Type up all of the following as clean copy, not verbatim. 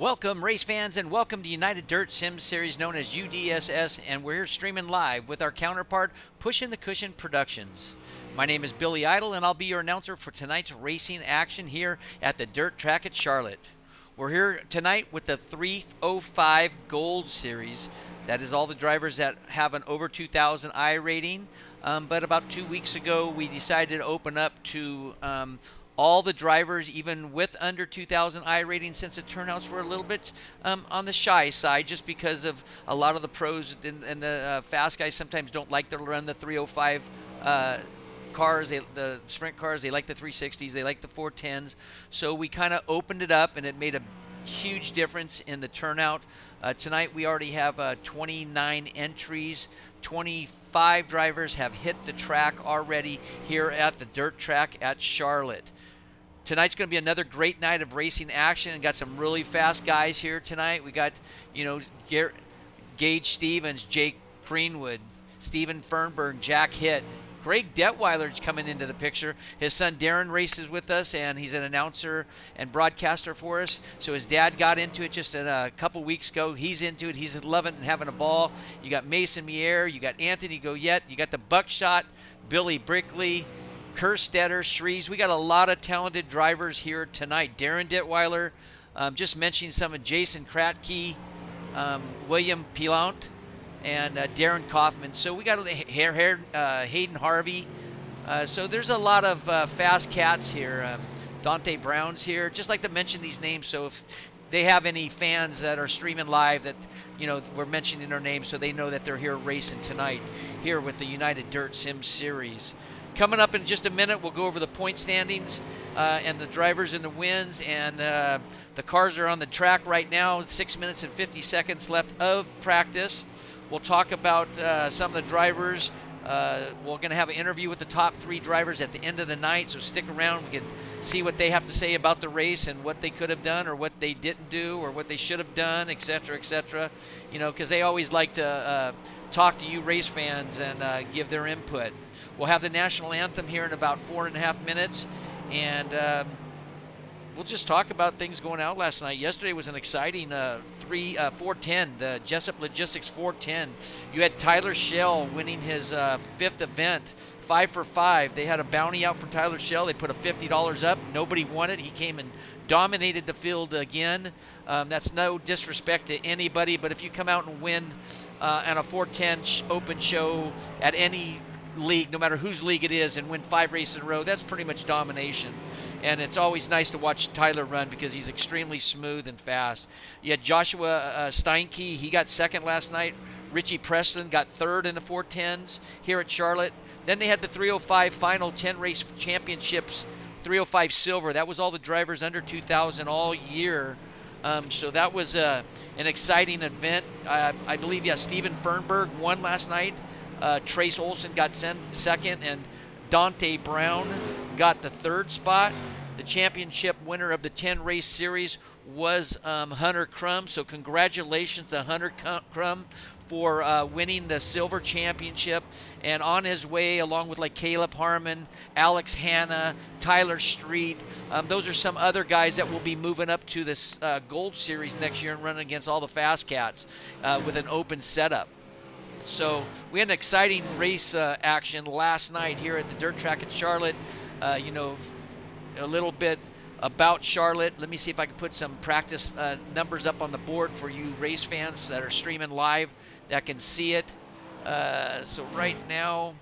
Welcome, race fans, and welcome to United Dirt Sim Series known as UDSS, and we're here streaming live with our counterpart, Pushing the Cushion Productions. My name is Billy Idle, and I'll be your announcer for tonight's racing action here at the dirt track at Charlotte. We're here tonight with the 305 Gold Series. That is all the drivers that have an over 2,000 I rating. But about 2 weeks ago, we decided to open up to all the drivers, even with under 2,000 I rating, since the turnouts were a little bit on the shy side, just because of a lot of the pros and the fast guys sometimes don't like to run the 305 cars, the sprint cars. They like the 360s, they like the 410s. So we kind of opened it up, and it made a huge difference in the turnout. Tonight we already have 29 entries. 25 drivers have hit the track already here at the dirt track at Charlotte. Tonight's going to be another great night of racing action, and got some really fast guys here tonight. We got, Gage Stevens, Jake Greenwood, Steven Fernberg, Jack Hitt. Greg Detweiler's coming into the picture. His son Darren races with us, and he's an announcer and broadcaster for us. So his dad got into it just a couple weeks ago. He's into it. He's loving it and having a ball. You got Mason Mier. You got Anthony Goyette. You got the Buckshot, Billy Brickley, Kerstetter, Shreves. We got a lot of talented drivers here tonight. Darren Detweiler, just mentioning some of Jason Kratke, William Pilant, and Darren Kaufman. So we got Hayden Harvey. So there's a lot of fast cats here. Dante Brown's here. Just like to mention these names, so if they have any fans that are streaming live that, we're mentioning their names, so they know that they're here racing tonight here with the United Dirt Sim Series. Coming up in just a minute, we'll go over the point standings and the drivers and the wins. And the cars are on the track right now. 6 minutes and 50 seconds left of practice. We'll talk about some of the drivers. We're going to have an interview with the top 3 drivers at the end of the night, so stick around. We can see what they have to say about the race and what they could have done or what they didn't do or what they should have done, etc., etc. Because they always like to talk to you race fans and give their input. We'll have the national anthem here in about 4.5 minutes, and we'll just talk about things going out last night. Yesterday was an exciting 410, the Jessup Logistics 410. You had Tyler Schell winning his 5th event, 5 for 5. They had a bounty out for Tyler Schell. They put a $50 up. Nobody won it. He came and dominated the field again. That's no disrespect to anybody, but if you come out and win on a 410 open show at any league, no matter whose league it is, and win 5 races in a row, that's pretty much domination. And it's always nice to watch Tyler run because he's extremely smooth and fast. You had Joshua Steinke. He got 2nd last night. Richie Preston got 3rd in the 410s here at Charlotte. Then they had the 305 final 10 race championships, 305 silver. That was all the drivers under 2,000 all year. So that was an exciting event. I believe, Steven Fernberg won last night. Trace Olson got 2nd, and Dante Brown got the 3rd spot. The championship winner of the 10 race series was Hunter Crum. So congratulations to Hunter Crum for winning the silver championship, and on his way along with like Caleb Harmon, Alex Hanna, Tyler Street. Those are some other guys that will be moving up to this gold series next year and running against all the fast cats with an open setup. So we had an exciting race action last night here at the dirt track at Charlotte. A little bit about Charlotte. Let me see if I can put some practice numbers up on the board for you race fans that are streaming live that can see it. So right now,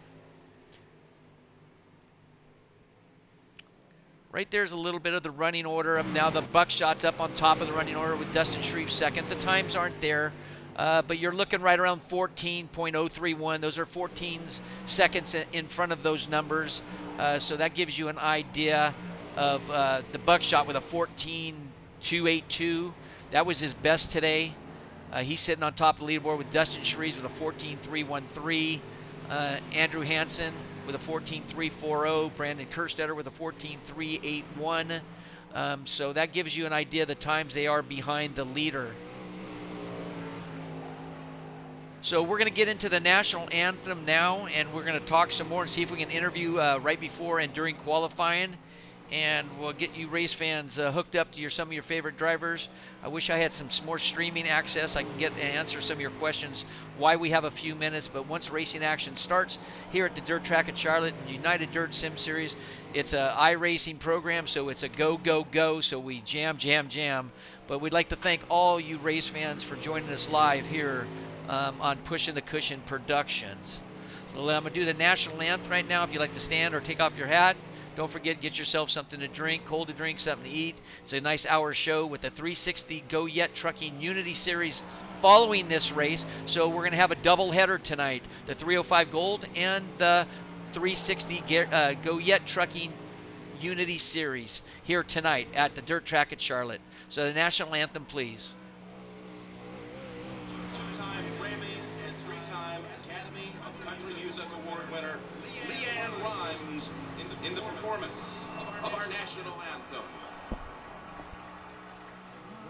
right there's a little bit of the running order. Now the Buckshot's up on top of the running order with Dustin Shreve 2nd. The times aren't there. But you're looking right around 14.031. Those are 14 seconds in front of those numbers. So that gives you an idea of the Buckshot with a 14.282. That was his best today. He's sitting on top of the leaderboard with Dustin Shreves with a 14.313. Andrew Hansen with a 14.340. Brandon Kerstetter with a 14.381. So that gives you an idea of the times they are behind the leader. So we're going to get into the national anthem now, and we're going to talk some more and see if we can interview right before and during qualifying. and we'll get you race fans hooked up to some of your favorite drivers. I wish I had some more streaming access. I can get and answer some of your questions why we have a few minutes. But once racing action starts here at the Dirt Track at Charlotte and United Dirt Sim Series, it's a iRacing program, so it's a go, go, go. So we jam, jam, jam. But we'd like to thank all you race fans for joining us live here on Pushing the Cushion Productions. So I'm going to do the national anthem right now. If you'd like to stand or take off your hat, don't forget, get yourself something to drink, cold to drink, something to eat. It's a nice hour show with the 360 Go Yet Trucking Unity Series following this race. So we're going to have a double header tonight, the 305 Gold and the 360 Go Yet Trucking Unity Series here tonight at the Dirt Track at Charlotte. So the national anthem, please. Two-time Grammy and three-time Academy of Country Music Award winner Leanne Rimes in the performance of our national anthem.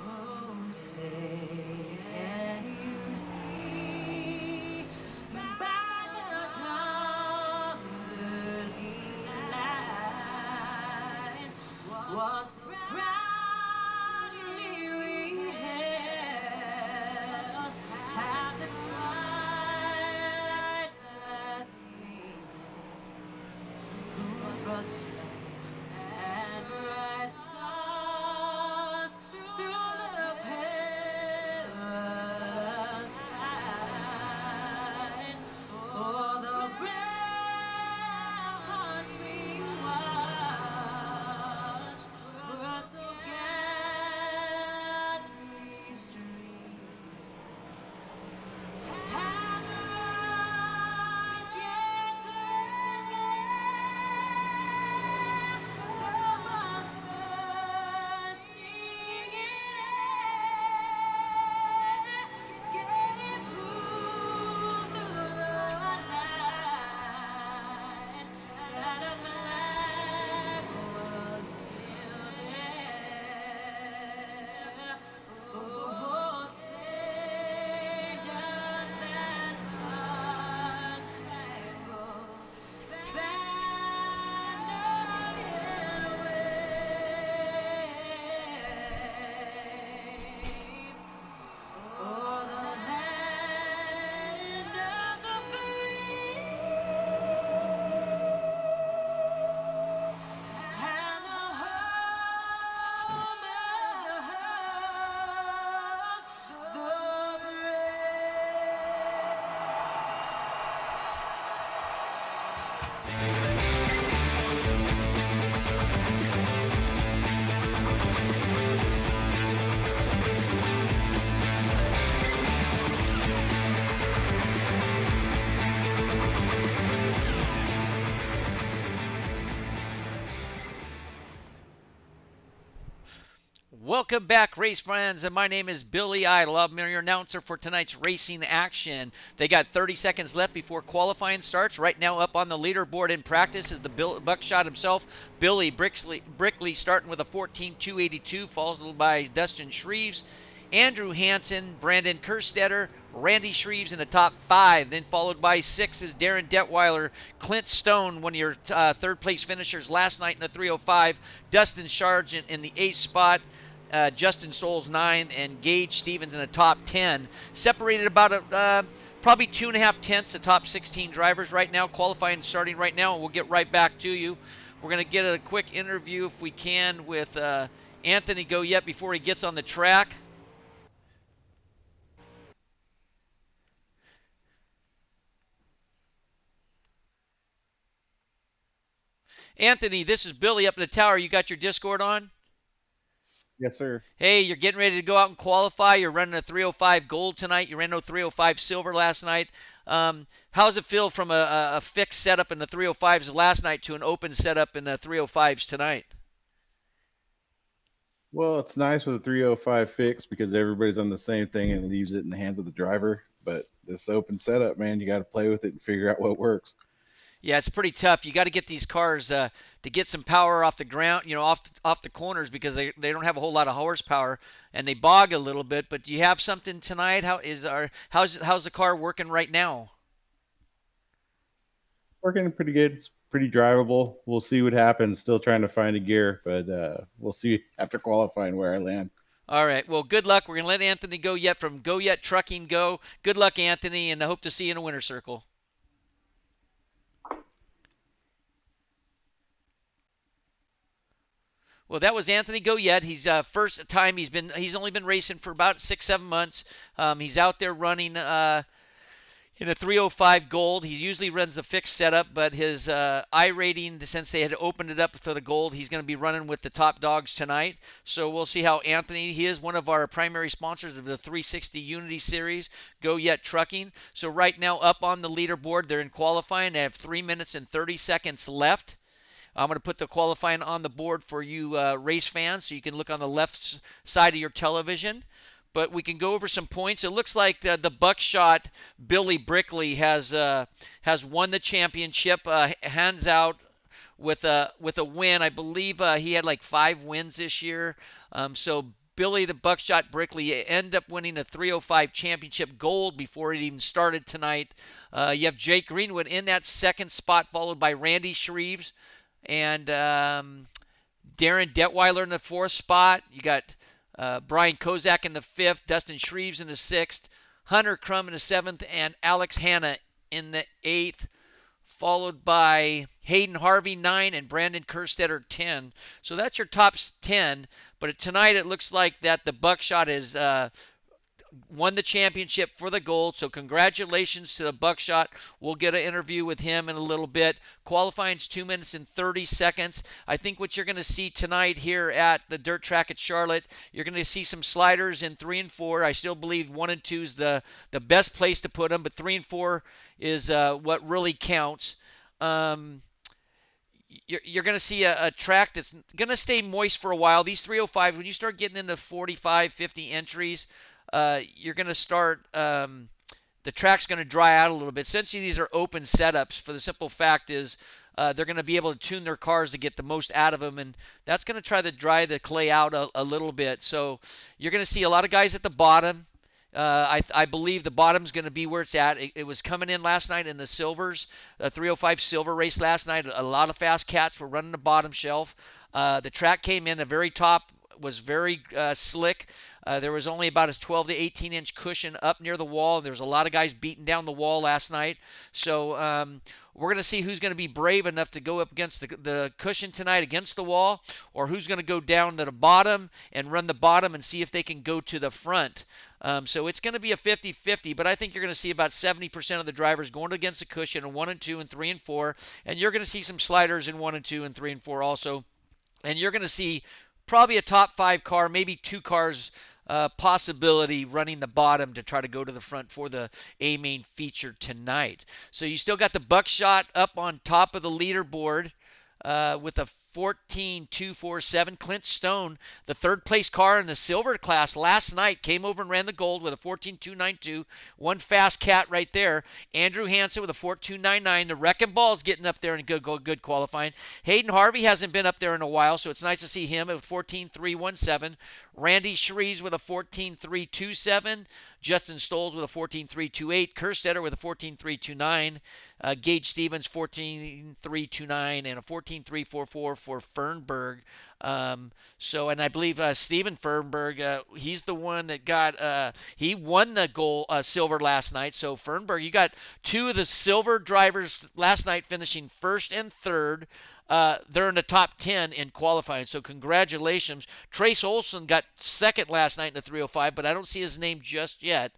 Oh, say, can you see by the dawn's early light once proudly we held at the twilight's last gleaming, who brought strength and bright stars through the perilous fight. Oh, the ramparts we watched were so gallantly streaming, and the rockets rang the bombs bursting in air, gave proof through the night that a flag was still there. Oh, say does that star-spangled banner yet wave o'er the land of the free and the home of the Welcome back, race friends, and my name is Billy Idle. I'm your announcer for tonight's racing action. They got 30 seconds left before qualifying starts. Right now, up on the leaderboard in practice is the Buckshot himself, Billy Brickley, starting with a 14.282, followed by Dustin Shreves, Andrew Hansen, Brandon Kerstetter, Randy Shreves in the top 5. Then followed by 6 is Darren Detweiler, Clint Stone, one of your third place finishers last night in the 305, Dustin Sargent in the 8th spot, Justin Stoles 9th, and Gage Stevens in the top 10. Separated about probably 2.5 tenths the top 16 drivers right now, qualifying starting right now, and we'll get right back to you. We're going to get a quick interview, if we can, with Anthony Goyette before he gets on the track. Anthony, this is Billy up in the tower. You got your Discord on? Yes, sir. Hey, you're getting ready to go out and qualify. You're running a 305 gold tonight. You ran a 305 silver last night. How's it feel from a fixed setup in the 305s last night to an open setup in the 305s tonight? Well, it's nice with a 305 fix because everybody's on the same thing and leaves it in the hands of the driver. But this open setup, man, you got to play with it and figure out what works. Yeah, it's pretty tough. You got to get these cars to get some power off the ground, off the corners, because they don't have a whole lot of horsepower and they bog a little bit. But do you have something tonight? How's the car working right now? Working pretty good. It's pretty drivable. We'll see what happens. Still trying to find a gear, but we'll see after qualifying where I land. All right. Well, good luck. We're going to let Anthony Go Yet from Go Yet Trucking go. Good luck, Anthony, and I hope to see you in a winner circle. Well, that was Anthony Goyette. He's first time he's only been racing for about 6-7 months. He's out there running in the 305 Gold. He usually runs the fixed setup, but his I rating, since they had opened it up for the Gold, he's going to be running with the top dogs tonight. So we'll see how Anthony, he is one of our primary sponsors of the 360 Unity Series, Goyette Trucking. So right now up on the leaderboard, they're in qualifying. They have 3 minutes and 30 seconds left. I'm going to put the qualifying on the board for you race fans so you can look on the left side of your television. But we can go over some points. It looks like the Buckshot Billy Brickley has won the championship, hands out with a win. I believe he had like 5 wins this year. So Billy the Buckshot Brickley ended up winning the 305 championship gold before it even started tonight. You have Jake Greenwood in that second spot, followed by Randy Shreves and Darren Detweiler in the 4th spot. You got Brian Kozak in the 5th, Dustin Shreves in the 6th, Hunter Crum in the 7th, and Alex Hanna in the 8th, followed by Hayden Harvey 9 and Brandon Kerstetter 10. So that's your top 10. But tonight it looks like that the Buckshot is won the championship for the gold. So congratulations to the Buckshot. We'll get an interview with him in a little bit. Qualifying's 2 minutes and 30 seconds. I think what you're going to see tonight here at the dirt track at Charlotte, you're going to see some sliders in 3 and 4. I still believe 1 and 2 is the best place to put them, but 3 and 4 is what really counts. You're going to see a track that's going to stay moist for a while. These 305s, when you start getting into 45, 50 entries, you're going to start the track's going to dry out a little bit. Essentially, these are open setups. For the simple fact is they're going to be able to tune their cars to get the most out of them, and that's going to try to dry the clay out a little bit. So you're going to see a lot of guys at the bottom. I believe the bottom's going to be where it's at. It was coming in last night in the silvers, the 305 silver race last night. A lot of fast cats were running the bottom shelf. The track came in the very top, was very slick. There was only about a 12 to 18 inch cushion up near the wall. There was a lot of guys beating down the wall last night. So we're going to see who's going to be brave enough to go up against the cushion tonight against the wall, or who's going to go down to the bottom and run the bottom and see if they can go to the front. So it's going to be a 50-50, but I think you're going to see about 70% of the drivers going against the cushion in 1 and 2 and 3 and 4, and you're going to see some sliders in 1 and 2 and 3 and 4 also. And you're going to see probably a top 5 car, maybe 2 cars possibility running the bottom to try to go to the front for the A main feature tonight. So you still got the Buckshot up on top of the leaderboard with a 14.247. Clint Stone, the 3rd place car in the silver class last night, came over and ran the gold with a 14.292. One fast cat right there. Andrew Hansen with a 14.299. The Wrecking Ball's getting up there in good qualifying. Hayden Harvey hasn't been up there in a while, so it's nice to see him with 14.317. Randy Shreves with a 14.327. Justin Stoles with a 14.328. Kerstetter with a 14.329. Gage Stevens 14.329 and a 14.344 for Fernberg. And I believe Steven Fernberg, he's the one that got he won the gold silver last night. So Fernberg, you got 2 of the silver drivers last night finishing 1st and 3rd. They're in the top 10 in qualifying, so congratulations. Trace Olson got 2nd last night in the 305, but I don't see his name just yet.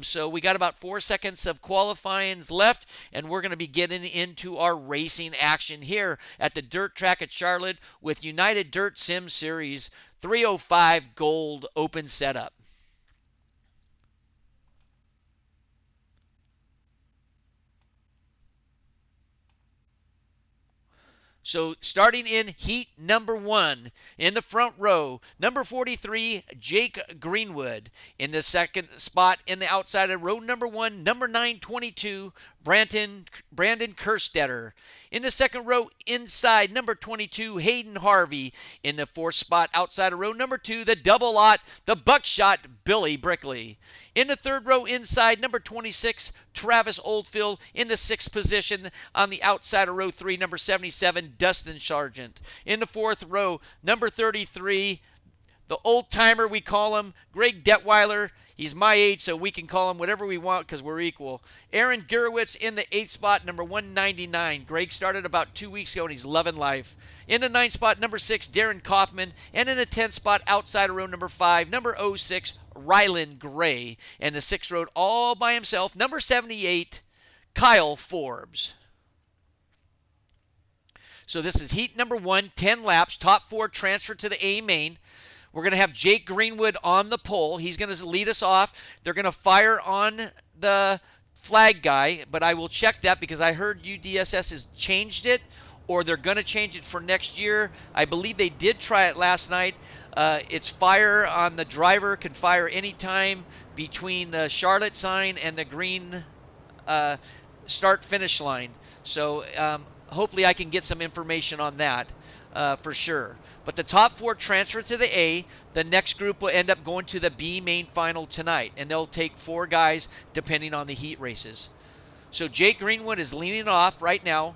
So we got about 4 seconds of qualifying left, and we're going to be getting into our racing action here at the dirt track at Charlotte with United Dirt Sim Series 305 Gold Open Setup. So starting in heat number 1, in the front row, number 43, Jake Greenwood. In the second spot in the outside of row number 1, number 922, Brandon Kerstetter. In the second row, inside, number 22, Hayden Harvey. In the fourth spot, outside of row number 2, the double aught, the buckshot, Billy Brickley. In the third row, inside, number 26, Travis Oldfield. In the sixth position, on the outside of row 3, number 77, Dustin Sargent. In the fourth row, number 33, the old timer we call him, Greg Detweiler. He's my age, so we can call him whatever we want because we're equal. Aaron Gurewitz in the 8th spot, number 199. Greg started about 2 weeks ago, and he's loving life. In the 9th spot, number 6, Darren Kaufman. And in the 10th spot, outside of row number 5, number 06, Rylan Gray. And the 6th row all by himself, number 78, Kyle Forbes. So this is heat number 1, 10 laps. Top 4 transfer to the A main. We're going to have Jake Greenwood on the pole. He's going to lead us off. They're going to fire on the flag guy, but I will check that because I heard UDSS has changed it, or they're going to change it for next year. I believe they did try it last night. It's fire on the driver, can fire anytime between the Charlotte sign and the green start-finish line. So hopefully I can get some information on that for sure. But the top 4 transfer to the A. The next group will end up going to the B main final tonight, and they'll take 4 guys depending on the heat races. So Jake Greenwood is leading off right now.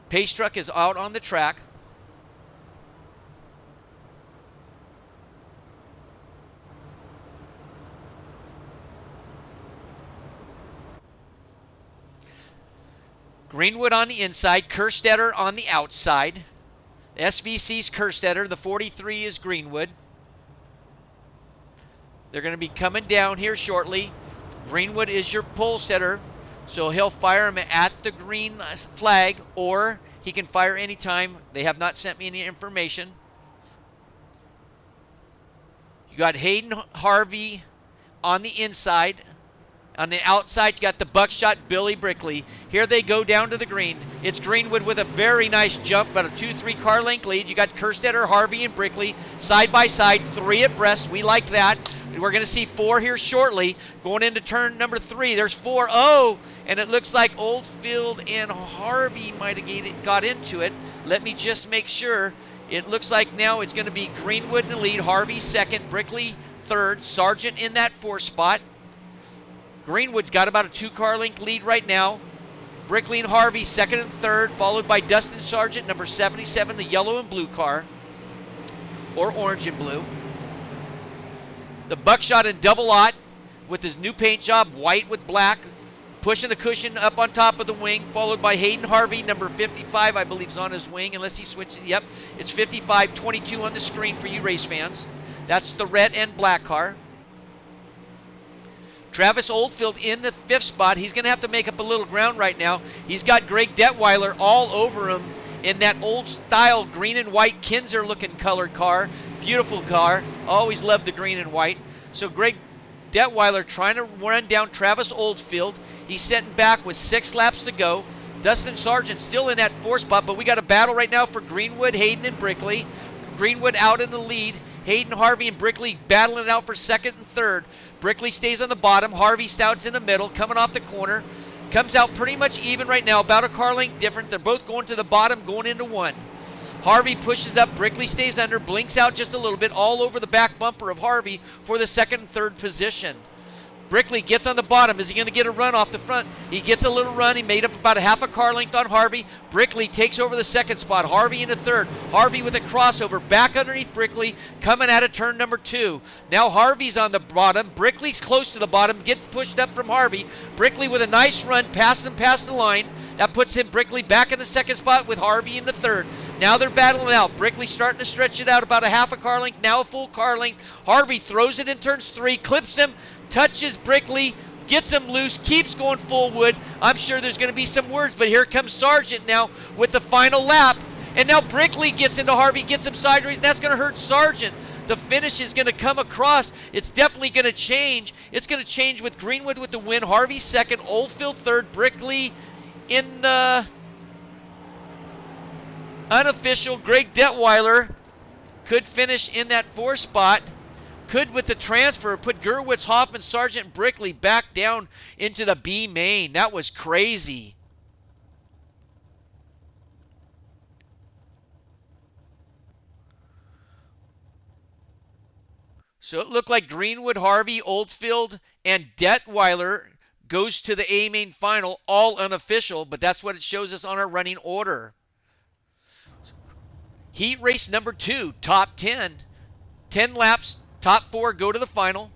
Pace truck is out on the track. Greenwood on the inside, Kerstetter on the outside. SVC's Kerstetter, the 43 is Greenwood. They're going to be coming down here shortly. Greenwood is your pole setter, so he'll fire him at the green flag, or he can fire anytime. They have not sent me any information. You got Hayden Harvey on the inside. On the outside, you got the buckshot Billy Brickley. Here they go down to the green. It's Greenwood with a very nice jump, about a 2-3 car length lead. You got Kerstetter, Harvey, and Brickley side by side, 3 abreast. We like that. We're going to see 4 here shortly. Going into turn number 3, there's 4. Oh, and it looks like Oldfield and Harvey might have got into it. Let me just make sure. It looks like now it's going to be Greenwood in the lead, Harvey second, Brickley third, Sargent in that 4th spot. Greenwood's got about a 2-car length lead right now. Brickley and Harvey second and third, followed by Dustin Sargent, number 77, the yellow and blue car, or orange and blue. The buckshot and double aught with his new paint job, white with black, pushing the cushion up on top of the wing, followed by Hayden Harvey, number 55, I believe, is on his wing, unless he switches. Yep, it's 55-22 on the screen for you race fans. That's the red and black car. Travis Oldfield in the 5th spot. He's going to have to make up a little ground right now. He's got Greg Detweiler all over him in that old-style green and white Kinzer-looking colored car. Beautiful car. Always loved the green and white. So Greg Detweiler trying to run down Travis Oldfield. He's sitting back with 6 laps to go. Dustin Sargent still in that 4th spot, but we got a battle right now for Greenwood, Hayden, and Brickley. Greenwood out in the lead. Hayden, Harvey, and Brickley battling it out for second and third. Brickley stays on the bottom. Harvey Stout's in the middle, coming off the corner. Comes out pretty much even right now, about a car length different. They're both going to the bottom, going into 1. Harvey pushes up. Brickley stays under, blinks out just a little bit, all over the back bumper of Harvey for the second and third position. Brickley gets on the bottom. Is he going to get a run off the front? He gets a little run. He made up about a half a car length on Harvey. Brickley takes over the second spot. Harvey in the third. Harvey with a crossover back underneath Brickley, coming out of turn number 2. Now Harvey's on the bottom. Brickley's close to the bottom, gets pushed up from Harvey. Brickley with a nice run, passes him past the line. That puts him, Brickley, back in the second spot with Harvey in the third. Now they're battling out. Brickley starting to stretch it out about a half a car length, now a full car length. Harvey throws it in turns 3, clips him, touches Brickley, gets him loose, keeps going full wood. I'm sure there's going to be some words, but here comes Sargent now with the final lap. And now Brickley gets into Harvey, gets him sideways, and that's going to hurt Sargent. The finish is going to come across. It's definitely going to change. It's going to change with Greenwood with the win. Harvey second, Oldfield third, Brickley in the unofficial. Greg Detweiler could finish in that 4th spot. could, with the transfer, put Gerwitz, Hoffman, Sargent, and Brickley back down into the B main. That was crazy. So it looked like Greenwood, Harvey, Oldfield, and Detweiler goes to the A main final, all unofficial, but that's what it shows us on our running order. Heat race number 2, top 10. 10 laps, top 4 go to the final.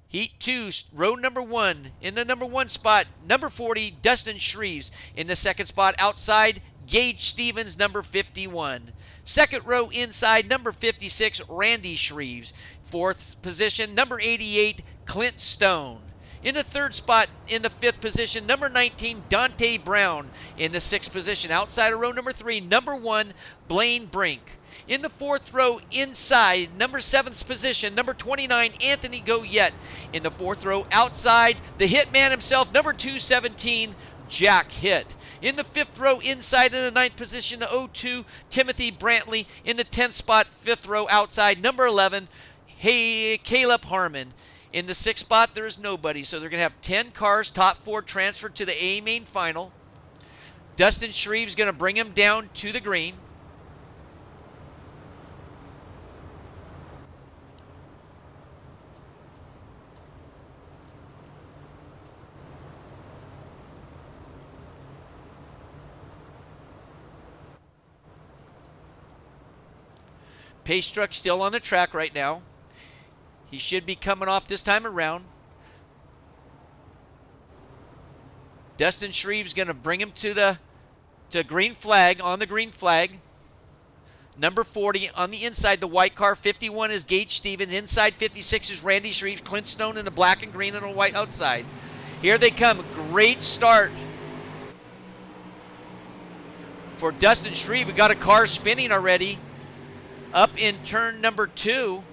Heat 2, row number 1. In the number 1 spot, number 40, Dustin Shreves. In the second spot, outside, Gage Stevens, number 51. Second row inside, number 56, Randy Shreves. Fourth position, number 88, Clint Stone. In the third spot, in the fifth position, number 19, Dante Brown. In the sixth position, outside of row number 3, number 1, Blaine Brink. In the fourth row inside, number 7th position, number 29, Anthony Goyette. In the fourth row outside, the hitman himself, number 217, Jack Hitt. In the fifth row inside, in the 9th position, the 02, Timothy Brantley. In the 10th spot, fifth row outside, number 11, Caleb Harmon. In the 6th spot, there is nobody, so they're going to have 10 cars, top 4 transferred to the A main final. Dustin Shreve's going to bring him down to the green. Pace truck still on the track right now. He should be coming off this time around. Dustin Shreve's going to bring him to green flag, on the green flag. Number 40 on the inside, the white car. 51 is Gage Stevens. Inside 56 is Randy Shreves. Clint Stone in the black and green and a white outside. Here they come. Great start for Dustin Shreve. We got a car spinning already up in turn number 2.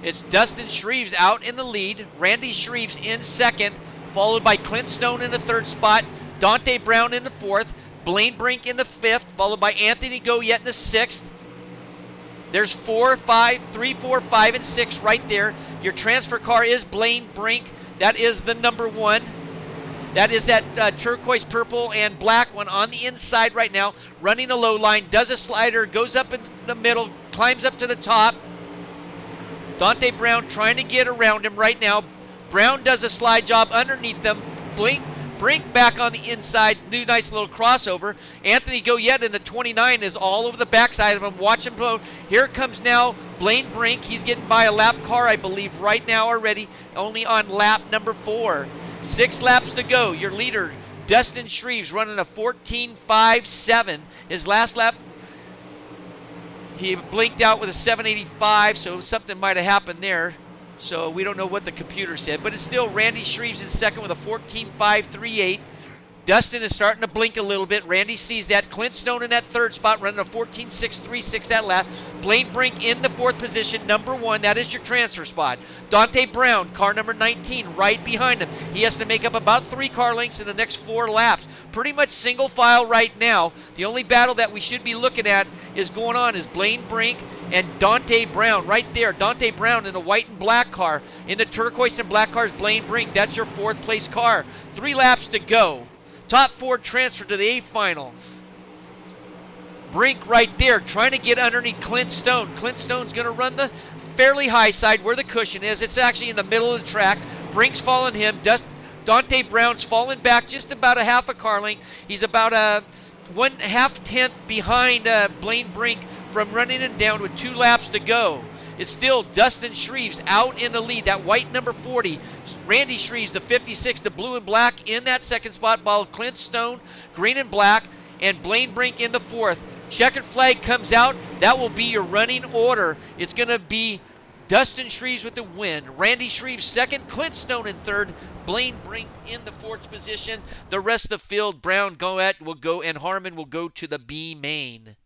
It's Dustin Shreves out in the lead. Randy Shreves in second, followed by Clint Stone in the third spot. Dante Brown in the fourth. Blaine Brink in the fifth, followed by Anthony Goyette in the sixth. There's 4, 5, 3, 4, 5, and 6 right there. Your transfer car is Blaine Brink. That is the number 1. That is that turquoise, purple, and black one on the inside right now. Running a low line, does a slider, goes up in the middle, climbs up to the top. Dante Brown trying to get around him right now. Brown does a slide job underneath them. Brink back on the inside. New nice little crossover. Anthony Goyette in the 29 is all over the backside of him. Watch him blow. Here comes now Blaine Brink. He's getting by a lap car, I believe, right now already. Only on lap number 4. 6 laps to go. Your leader, Dustin Shreves, running a 14.57. His last lap, he blinked out with a 785, so something might have happened there. So we don't know what the computer said, but it's still Randy Shreves in second with a 14.538. Dustin is starting to blink a little bit. Randy sees that. Clint Stone in that third spot running a 14.636 that lap. Blaine Brink in the fourth position, number 1. That is your transfer spot. Dante Brown, car number 19, right behind him. He has to make up about 3 car lengths in the next 4 laps. Pretty much single file right now. The only battle that we should be looking at is going on is Blaine Brink and Dante Brown right there. Dante Brown in the white and black car. In the turquoise and black car is Blaine Brink. That's your 4th place car. 3 laps to go. Top 4 transfer to the A final. Brink right there trying to get underneath Clint Stone. Clint Stone's going to run the fairly high side where the cushion is. It's actually in the middle of the track. Brink's following him. Dante Brown's falling back just about a half a car length. He's about a 1/2 tenth behind Blaine Brink from running him down with 2 laps to go. It's still Dustin Shreves out in the lead. That white number 40. Randy Shreves, the 56, the blue and black in that second spot. While Clint Stone, green and black, and Blaine Brink in the 4th. Checkered flag comes out. That will be your running order. It's going to be Dustin Shreves with the win. Randy Shreves second. Clint Stone in third. Blaine Brink in the 4th position. The rest of the field, Brown, Goyette will go, and Harmon will go to the B main.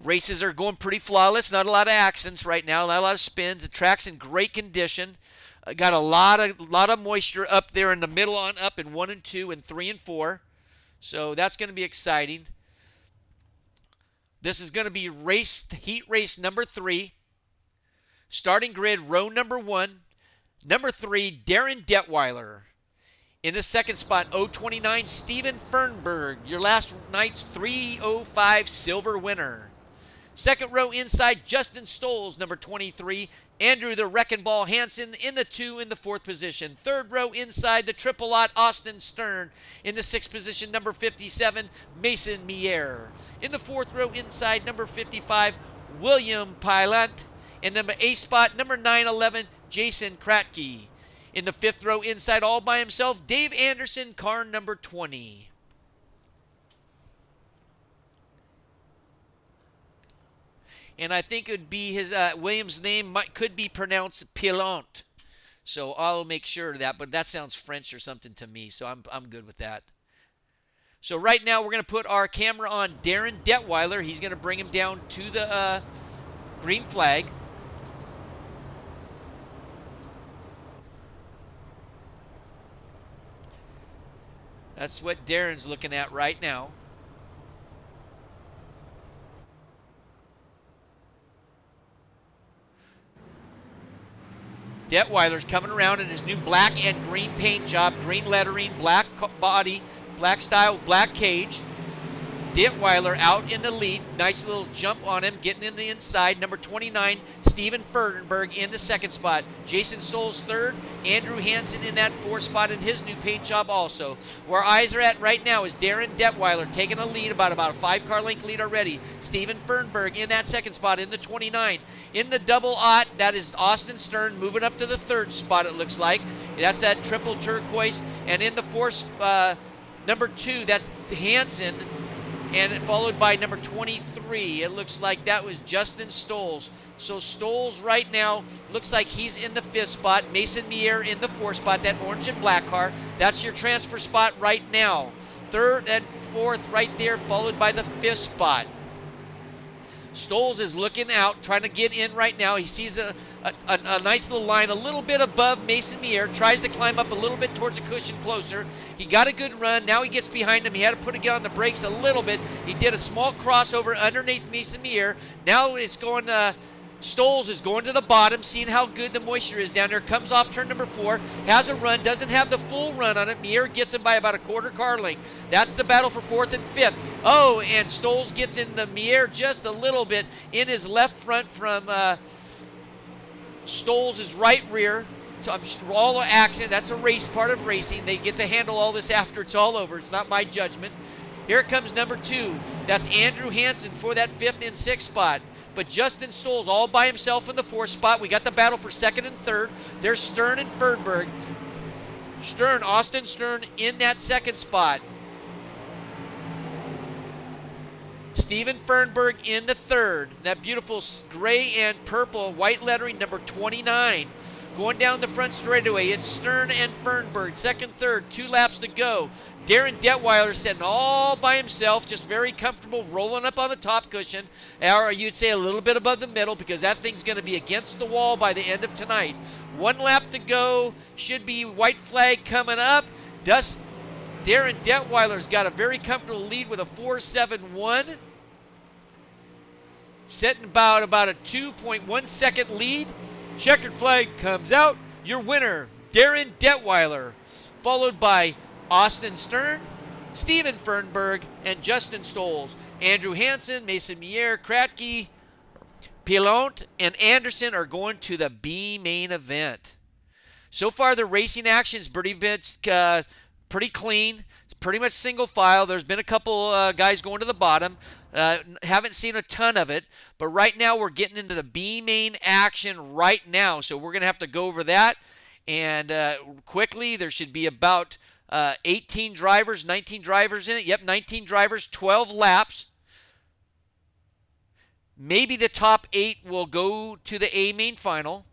Races are going pretty flawless. Not a lot of accidents right now. Not a lot of spins. The track's in great condition. Got a lot of moisture up there in the middle on up in 1 and 2 and 3 and 4. So that's going to be exciting. This is going to be heat race number 3. Starting grid row number 1. Number 3, Darren Detweiler. In the second spot, 029, Steven Fernberg, your last night's 305 silver winner. Second row inside, Justin Stoles, number 23. Andrew the Wrecking Ball Hansen in the 2 in the 4th position. Third row inside, the triple lot, Austin Stern. In the 6th position, number 57, Mason Mier. In the 4th row inside, number 55, William Pilant. In number 8 spot, number 911, Jason Kratke. In the 5th row inside, all by himself, Dave Anderson, car number 20. And I think it would be his Williams' name could be pronounced Pilant. So I'll make sure of that, but that sounds French or something to me, so I'm good with that. So right now we're going to put our camera on Darren Detweiler. He's going to bring him down to the green flag. That's what Darren's looking at right now. Detweiler's coming around in his new black and green paint job, green lettering, black body, black style, black cage. Detweiler out in the lead. Nice little jump on him, getting in the inside. Number 29, Steven Fernberg in the 2nd spot. Jason Stoles 3rd. Andrew Hansen in that 4th spot in his new paint job also. Where our eyes are at right now is Darren Detweiler taking a lead, about a 5-car length lead already. Steven Fernberg in that 2nd spot in the 29. In the double aught, that is Austin Stern moving up to the 3rd spot, it looks like. That's that triple turquoise. And in the 4th, number 2, that's Hansen. And followed by number 23. It looks like that was Justin Stoles. So Stoles right now looks like he's in the 5th spot. Mason Mier in the 4th spot, that orange and black car. That's your transfer spot right now. 3rd and 4th right there, followed by the 5th spot. Stoles is looking out, trying to get in right now. He sees a nice little line a little bit above Mason Mier, tries to climb up a little bit towards the cushion closer. He got a good run. Now he gets behind him. He had to get on the brakes a little bit. He did a small crossover underneath Mason Mier. Now it's going Stoles is going to the bottom, seeing how good the moisture is down there. Comes off turn number 4, has a run, doesn't have the full run on it. Mier gets him by about a 1/4 car length. That's the battle for 4th and 5th. Oh, and Stoles gets in the Mier just a little bit in his left front from Stoles' right rear. So all accident. That's a race, part of racing. They get to handle all this after it's all over. It's not my judgment. Here comes number 2. That's Andrew Hansen for that 5th and 6th spot. But Justin Stoles all by himself in the 4th spot. We got the battle for 2nd and 3rd. There's Stern and Fernberg. Austin Stern in that 2nd spot. Steven Fernberg in the 3rd. That beautiful gray and purple white lettering, number 29. Going down the front straightaway, it's Stern and Fernberg. 2nd, 3rd, 2 laps to go. Darren Detweiler sitting all by himself, just very comfortable, rolling up on the top cushion. Or you'd say a little bit above the middle, because that thing's going to be against the wall by the end of tonight. 1 lap to go. Should be white flag coming up. Darren Detweiler's got a very comfortable lead with a 4.71. Setting about a 2.1 second lead. Checkered flag comes out. Your winner, Darren Detweiler, followed by Austin Stern, Steven Fernberg, and Justin Stoles. Andrew Hansen, Mason Mier, Kratke, Pilant, and Anderson are going to the B main event. So far, the racing action is pretty clean. It's pretty much single file. There's been a couple guys going to the bottom. Haven't seen a ton of it, but right now we're getting into the B main action right now. So we're going to have to go over that. And quickly, there should be about 18 drivers, 19 drivers in it. Yep, 19 drivers, 12 laps. Maybe the top 8 will go to the A main final.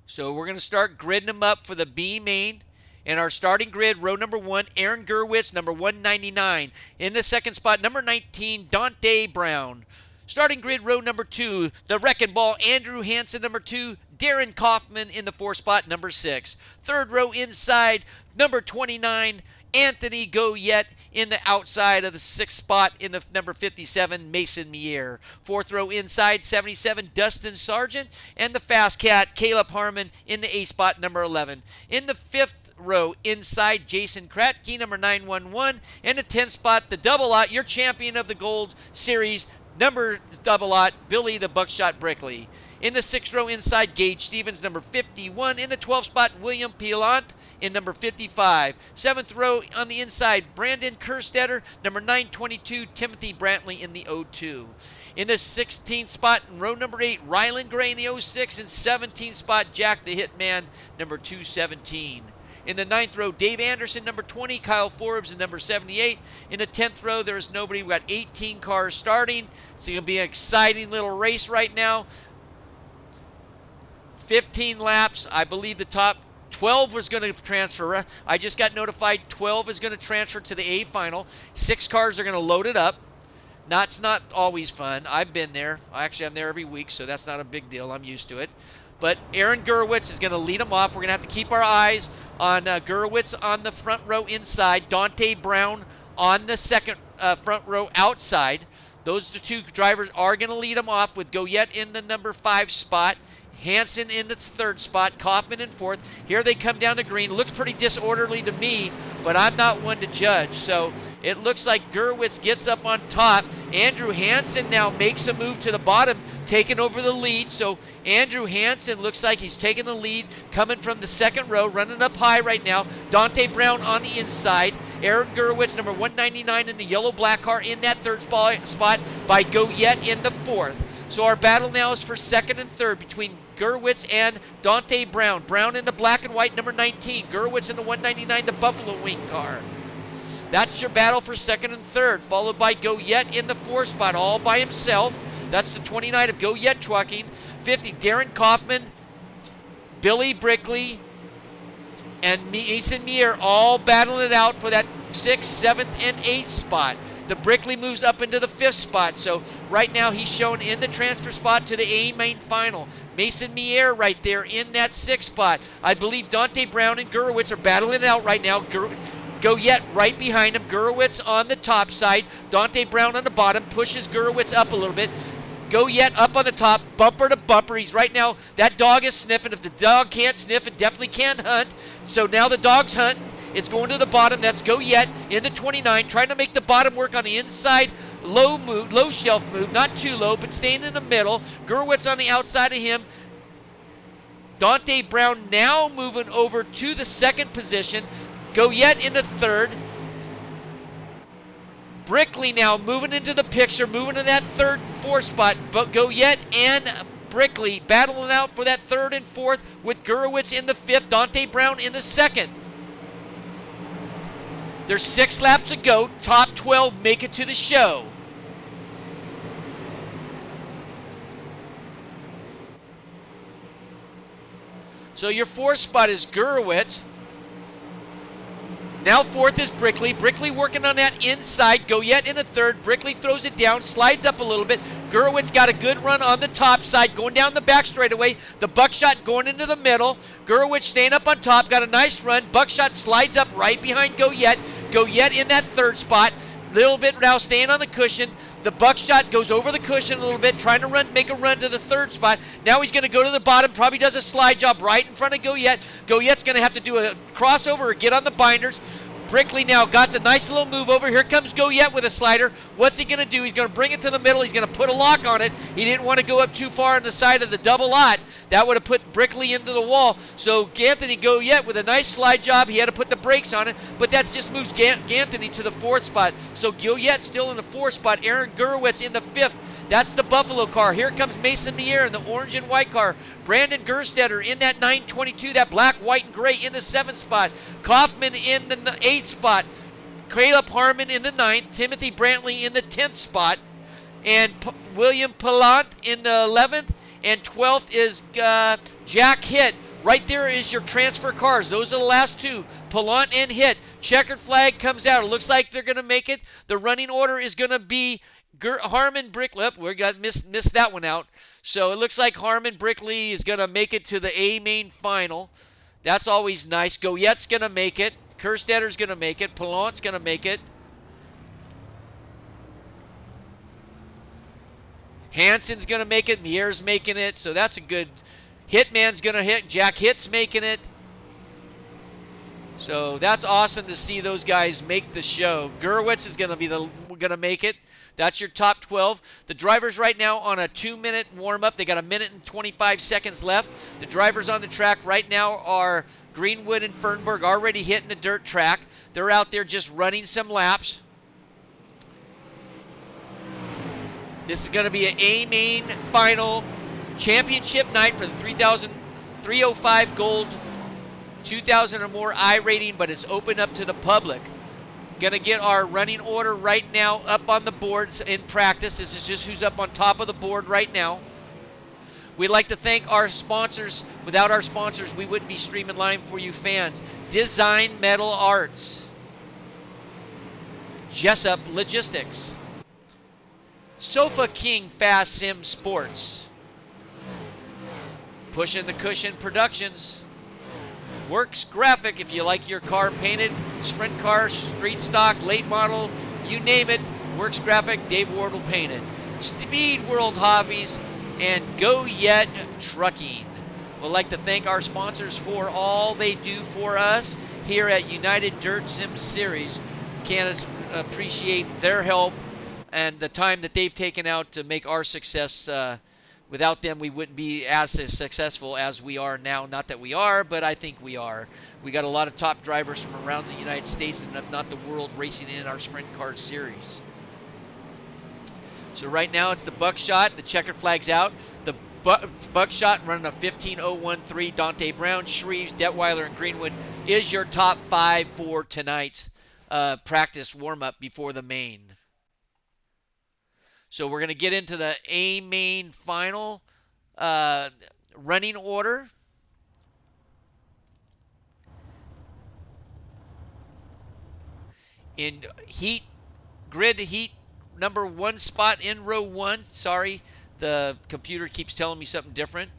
So we're going to start gridding them up for the B main. In our starting grid, row number 1, Aaron Gerwitz, number 199. In the 2nd spot, number 19, Dante Brown. Starting grid row number 2, the Wrecking Ball, Andrew Hansen, number 2, Darren Kaufman in the 4 spot, number 6. Third row inside, number 29, Anthony Goyette in the outside of the 6th spot in the number 57, Mason Mier. Fourth row inside, 77, Dustin Sargent, and the Fast Cat, Caleb Harmon in the 8th spot, number 11. In the 5th row inside, Jason Kratke, number 911, and the 10th spot, the double lot, your champion of the Gold Series, number double lot, Billy the Buckshot Brickley. In the 6th row inside, Gage Stevens, number 51. In the 12th spot, William Pilant in number 55. 7th row on the inside, Brandon Kerstetter, number 922. Timothy Brantley in the 02. In the 16th spot, row number 8, Ryland Gray in the 06. And 17th spot, Jack the Hitman, number 217. In the 9th row, Dave Anderson, number 20. Kyle Forbes in number 78. In the 10th row, there is nobody. We've got 18 cars starting. It's going to be an exciting little race right now. 15 laps. I believe the top 12 was going to transfer. I just got notified 12 is going to transfer to the A final. 6 cars are going to load it up. That's not always fun. I've been there. Actually, I'm there every week, so that's not a big deal. I'm used to it. But Aaron Gurwitz is going to lead them off. We're going to have to keep our eyes on Gurwitz on the front row inside. Dante Brown on the second front row outside. Those two drivers are going to lead them off with Goyette in the number 5 spot. Hansen in the 3rd spot, Kaufman in 4th. Here they come down to green. Looks pretty disorderly to me, but I'm not one to judge. So it looks like Gurwitz gets up on top. Andrew Hansen now makes a move to the bottom, taking over the lead. So Andrew Hansen looks like he's taking the lead, coming from the 2nd row, running up high right now. Dante Brown on the inside. Aaron Gurwitz, number 199 in the yellow-black car, in that 3rd spot by Goyette in the 4th. So our battle now is for 2nd and 3rd between Gurwitz and Dante Brown. Brown in the black and white, number 19. Gurwitz in the 199, the Buffalo Wing car. That's your battle for 2nd and 3rd, followed by Goyette in the 4th spot, all by himself. That's the 29 of Goyette Trucking. 50, Darren Kaufman, Billy Brickley, and Mason Mier all battling it out for that 6th, 7th, and 8th spot. The Brickley moves up into the 5th spot, so right now he's shown in the transfer spot to the A main final. Mason Mier right there in that 6th spot. I believe Dante Brown and Gurwitz are battling it out right now. Goyette right behind him. Gurwitz on the top side. Dante Brown on the bottom pushes Gurwitz up a little bit. Goyette up on the top, bumper to bumper. He's right now, that dog is sniffing. If the dog can't sniff, it definitely can't hunt. So now the dog's hunting. It's going to the bottom. That's Goyette in the 29, trying to make the bottom work on the inside. Low shelf move, not too low, but staying in the middle. Gurwitz on the outside of him. Dante Brown now moving over to the 2nd position. Goyette in the 3rd. Brickley now moving into the picture, moving to that 3rd, 4th spot. But Goyette and Brickley battling out for that 3rd and 4th with Gurwitz in the 5th, Dante Brown in the 2nd. There's 6 laps to go. Top 12 make it to the show. So your 4th spot is Gurwitz. Now 4th is Brickley. Brickley working on that inside. Goyette in the 3rd. Brickley throws it down, slides up a little bit. Gurwitz got a good run on the top side, going down the back straightaway. The Buckshot going into the middle. Gurwitz staying up on top, got a nice run. Buckshot slides up right behind Goyette. Goyette in that 3rd spot. Little bit now staying on the cushion. The Buckshot goes over the cushion a little bit, trying to make a run to the 3rd spot. Now he's going to go to the bottom, probably does a slide job right in front of Goyette. Goyette's going to have to do a crossover or get on the binders. Brickley now got a nice little move over. Here comes Goyette with a slider. What's he going to do? He's going to bring it to the middle. He's going to put a lock on it. He didn't want to go up too far on the side of the double lot. That would have put Brickley into the wall. So Ganthony Goyette with a nice slide job. He had to put the brakes on it, but that just moves Ganthony to the 4th spot. So Goyette still in the 4th spot. Aaron Gurwitz in the 5th. That's the Buffalo car. Here comes Mason Mier in the orange and white car. Brandon Gerstetter in that 922, that black, white, and gray in the 7th spot. Kaufman in the 8th spot. Caleb Harmon in the 9th. Timothy Brantley in the 10th spot. And William Pilant in the 11th. And 12th is Jack Hitt. Right there is your transfer cars. Those are the last two. Pilant and Hitt. Checkered flag comes out. It looks like they're going to make it. The running order is going to be Harmon Brickley, we got missed that one out. So it looks like Harmon Brickley is going to make it to the A main final. That's always nice. Goyette's going to make it. Kerstetter's going to make it. Pallant's going to make it. Hansen's going to make it. Mier's making it. So that's a good. Hitman's going to hit. Jack Hitt's making it. So that's awesome to see those guys make the show. Gerwitz is going to make it. That's your top 12. The drivers right now on a 2-minute warm-up. They got a minute and 25 seconds left. The drivers on the track right now are Greenwood and Fernberg, already hitting the dirt track. They're out there just running some laps. This is going to be an A-main final championship night for the 305 gold, 2,000 or more I rating, but it's open up to the public. Going to get our running order right now up on the boards in practice. This is just who's up on top of the board right now. We'd like to thank our sponsors. Without our sponsors, we wouldn't be streaming live for you fans. Design Metal Arts, Jessup Logistics, Sofa King Fast Sim Sports, Pushing the Cushion Productions, Works Graphic, if you like your car painted, sprint car, street stock, late model, you name it, Works Graphic, Dave Wardle painted. Speed World Hobbies, and Goyette Trucking. We'd like to thank our sponsors for all they do for us here at United Dirt Sim Series. Can't appreciate their help and the time that they've taken out to make our success. Without them, we wouldn't be as successful as we are now. Not that we are, but I think we are. We got a lot of top drivers from around the United States and if not the world racing in our sprint car series. So right now it's the Buckshot. The checkered flag's out. The Buckshot running a 15.013. Dante Brown, Shreves, Detweiler, and Greenwood is your top 5 for tonight's practice warm-up before the main. So we're going to get into the A main final running order. In grid heat number 1 spot in row 1. Sorry, the computer keeps telling me something different.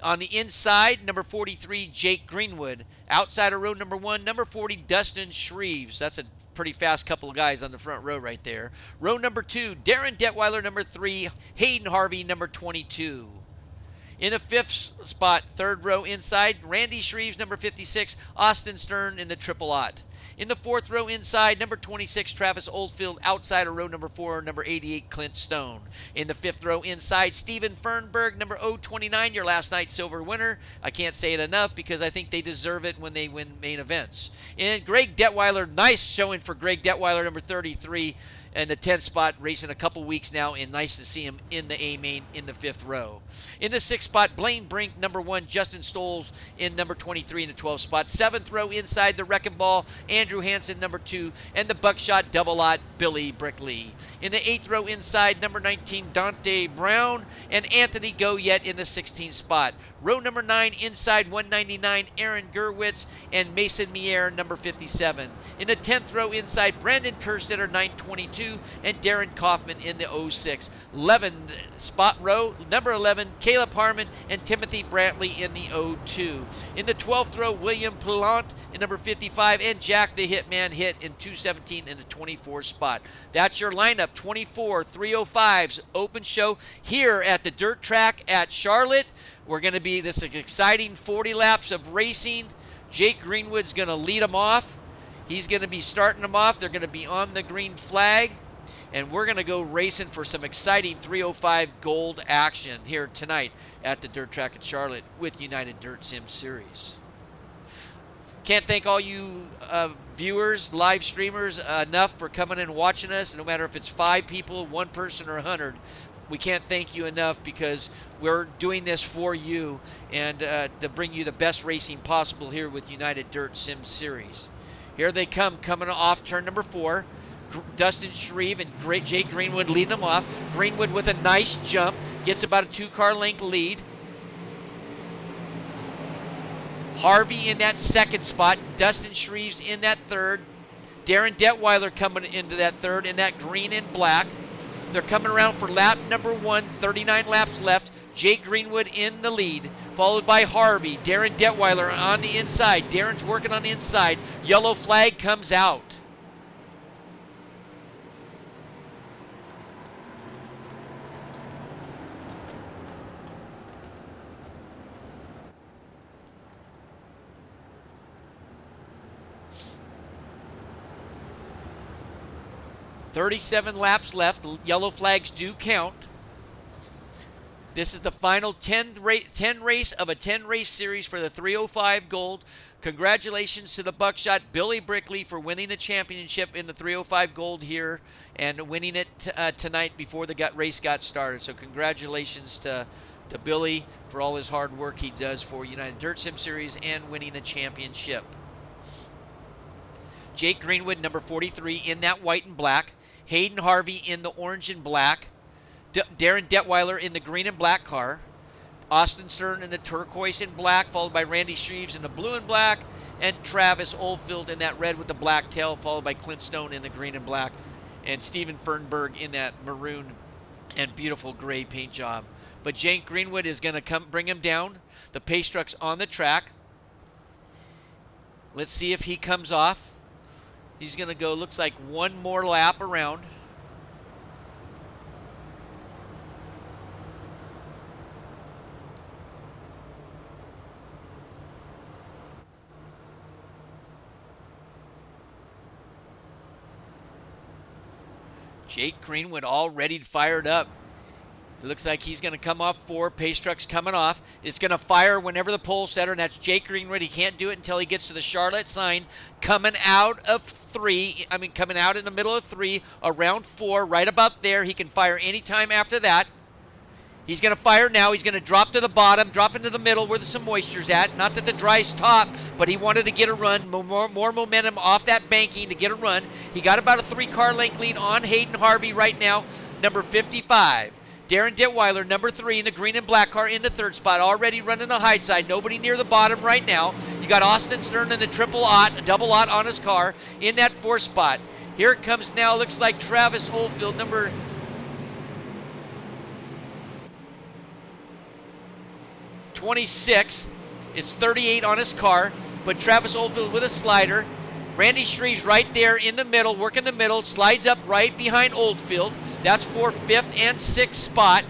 On the inside, number 43, Jake Greenwood. Outside of row number 1, number 40, Dustin Shreves. That's a pretty fast couple of guys on the front row right there. Row number 2, Darren Detweiler, number 3, Hayden Harvey, number 22. In the 5th spot, 3rd row inside, Randy Shreves, number 56, Austin Stern in the triple aught. In the 4th row inside, number 26, Travis Oldfield. Outside of row number 4, number 88, Clint Stone. In the 5th row inside, Steven Fernberg, number 029, your last night's silver winner. I can't say it enough because I think they deserve it when they win main events. And Greg Detweiler, nice showing for Greg Detweiler, number 33. And the 10th spot, racing a couple weeks now, and nice to see him in the A main in the 5th row. In the 6th spot, Blaine Brink, number 1, Justin Stoles in number 23 in the 12th spot. 7th row inside, the Wrecking Ball, Andrew Hansen, number 2, and the Buckshot double lot, Billy Brickley. In the 8th row inside, number 19, Dante Brown, and Anthony Goyette in the 16th spot. Row number 9 inside, 199, Aaron Gerwitz, and Mason Mier, number 57. In the 10th row inside, Brandon Kerstetter, 922, and Darren Kaufman in the 06. 11 spot row, number 11, Caleb Harmon and Timothy Brantley in the 02. In the 12th row, William Plant in number 55, and Jack the Hitman hit in 217 in the 24 spot. That's your lineup, 24 305s open show here at the dirt track at Charlotte. We're going to be this exciting 40 laps of racing. Jake Greenwood's going to lead them off. He's going to be starting them off. They're going to be on the green flag. And we're going to go racing for some exciting 305 gold action here tonight at the dirt track at Charlotte with United Dirt Sim Series. Can't thank all you viewers, live streamers enough for coming and watching us. No matter if it's 5 people, 1 person, or 100. We can't thank you enough because we're doing this for you and to bring you the best racing possible here with United Dirt Sim Series. Here they come, coming off turn number 4. Dustin Shreve and Jake Greenwood leading them off. Greenwood with a nice jump, gets about a 2-car length lead. Harvey in that 2nd spot. Dustin Shreves in that 3rd. Darren Detweiler coming into that 3rd in that green and black. They're coming around for lap number 1, 39 laps left. Jake Greenwood in the lead, followed by Harvey. Darren Detweiler on the inside. Darren's working on the inside. Yellow flag comes out. .37 laps left. Yellow flags do count. This is the final 10 race of a 10 race series for the 305 Gold. Congratulations to the Buckshot Billy Brickley for winning the championship in the 305 Gold here and winning it tonight before the race got started. So congratulations to Billy for all his hard work he does for United Dirt Sim Series and winning the championship. Jake Greenwood, number 43, in that white and black. Hayden Harvey in the orange and black. Darren Detweiler in the green and black car. Austin Stern in the turquoise and black, followed by Randy Shreves in the blue and black. And Travis Oldfield in that red with the black tail, followed by Clint Stone in the green and black. And Steven Fernberg in that maroon and beautiful gray paint job. But Jake Greenwood is going to bring him down. The pace truck's on the track. Let's see if he comes off. He's going to go, looks like one more lap around. Jake Greenwood all ready to fire it up. It looks like he's going to come off 4. Pace truck's coming off. It's going to fire whenever the pole setter, and that's Jake Greenwood. He can't do it until he gets to the Charlotte sign. Coming out of 3, coming out in the middle of 3, around 4, right about there. He can fire anytime after that. He's going to fire now. He's going to drop to the bottom, drop into the middle where some moisture's at. Not that the dry's top, but he wanted to get a run, more momentum off that banking to get a run. He got about a 3-car length lead on Hayden Harvey right now, number 55. Darren Detweiler, number 3 in the green and black car in the 3rd spot, already running the high side. Nobody near the bottom right now. You got Austin Stern in the double aught on his car in that 4th spot. Here it comes now. Looks like Travis Oldfield, number 26. It's 38 on his car, but Travis Oldfield with a slider. Randy Shreves right there in the middle, working the middle, slides up right behind Oldfield. That's for 5th and 6th spot.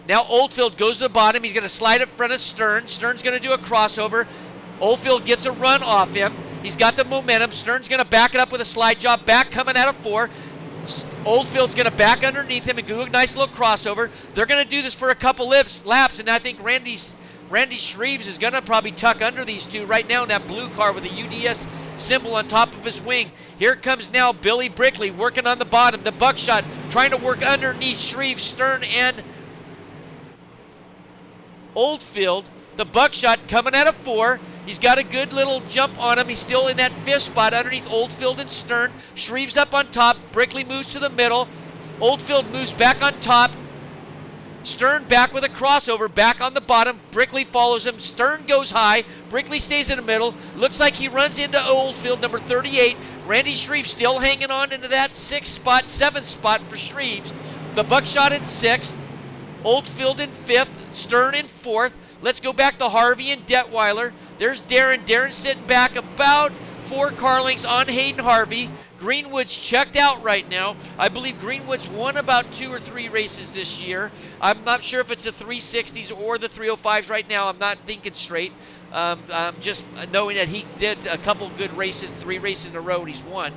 Now Oldfield goes to the bottom. He's going to slide up front of Stern. Stern's going to do a crossover. Oldfield gets a run off him. He's got the momentum. Stern's going to back it up with a slide job. Back coming out of 4. Oldfield's going to back underneath him and do a nice little crossover. They're going to do this for a couple laps, and I think Randy Shreves is going to probably tuck under these two right now in that blue car with the UDS symbol on top of his wing. Here comes now Billy Brickley working on the bottom. The Buckshot trying to work underneath Shreves, Stern, and Oldfield. The Buckshot coming out of 4. He's got a good little jump on him. He's still in that 5th spot underneath Oldfield and Stern. Shreves up on top. Brickley moves to the middle. Oldfield moves back on top. Stern back with a crossover, back on the bottom. Brickley follows him. Stern goes high. Brickley stays in the middle. Looks like he runs into Oldfield, number 38. Randy Shreves still hanging on into that 6th spot, 7th spot for Shreves. The Buckshot in 6th. Oldfield in 5th. Stern in 4th. Let's go back to Harvey and Detweiler. There's Darren. Darren sitting back about 4 car lengths on Hayden Harvey. Greenwood's checked out right now. I believe Greenwood's won about 2 or 3 races this year. I'm not sure if it's the 360s or the 305s right now. I'm not thinking straight. Just knowing that he did a couple good races, 3 races in a row, and he's won.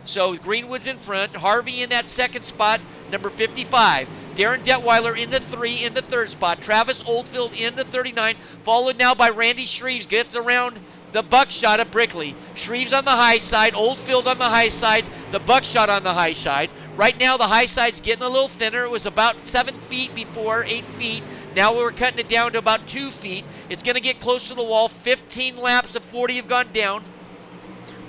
So Greenwood's in front. Harvey in that 2nd spot, number 55. Darren Detweiler in the 3 in the 3rd spot. Travis Oldfield in the 39, followed now by Randy Shreves. Gets around the Buckshot of Brickley. Shreves on the high side, Oldfield on the high side, the Buckshot on the high side. Right now the high side's getting a little thinner. It was about 7 feet before, 8 feet. Now we're cutting it down to about 2 feet. It's going to get close to the wall. 15 laps of 40 have gone down.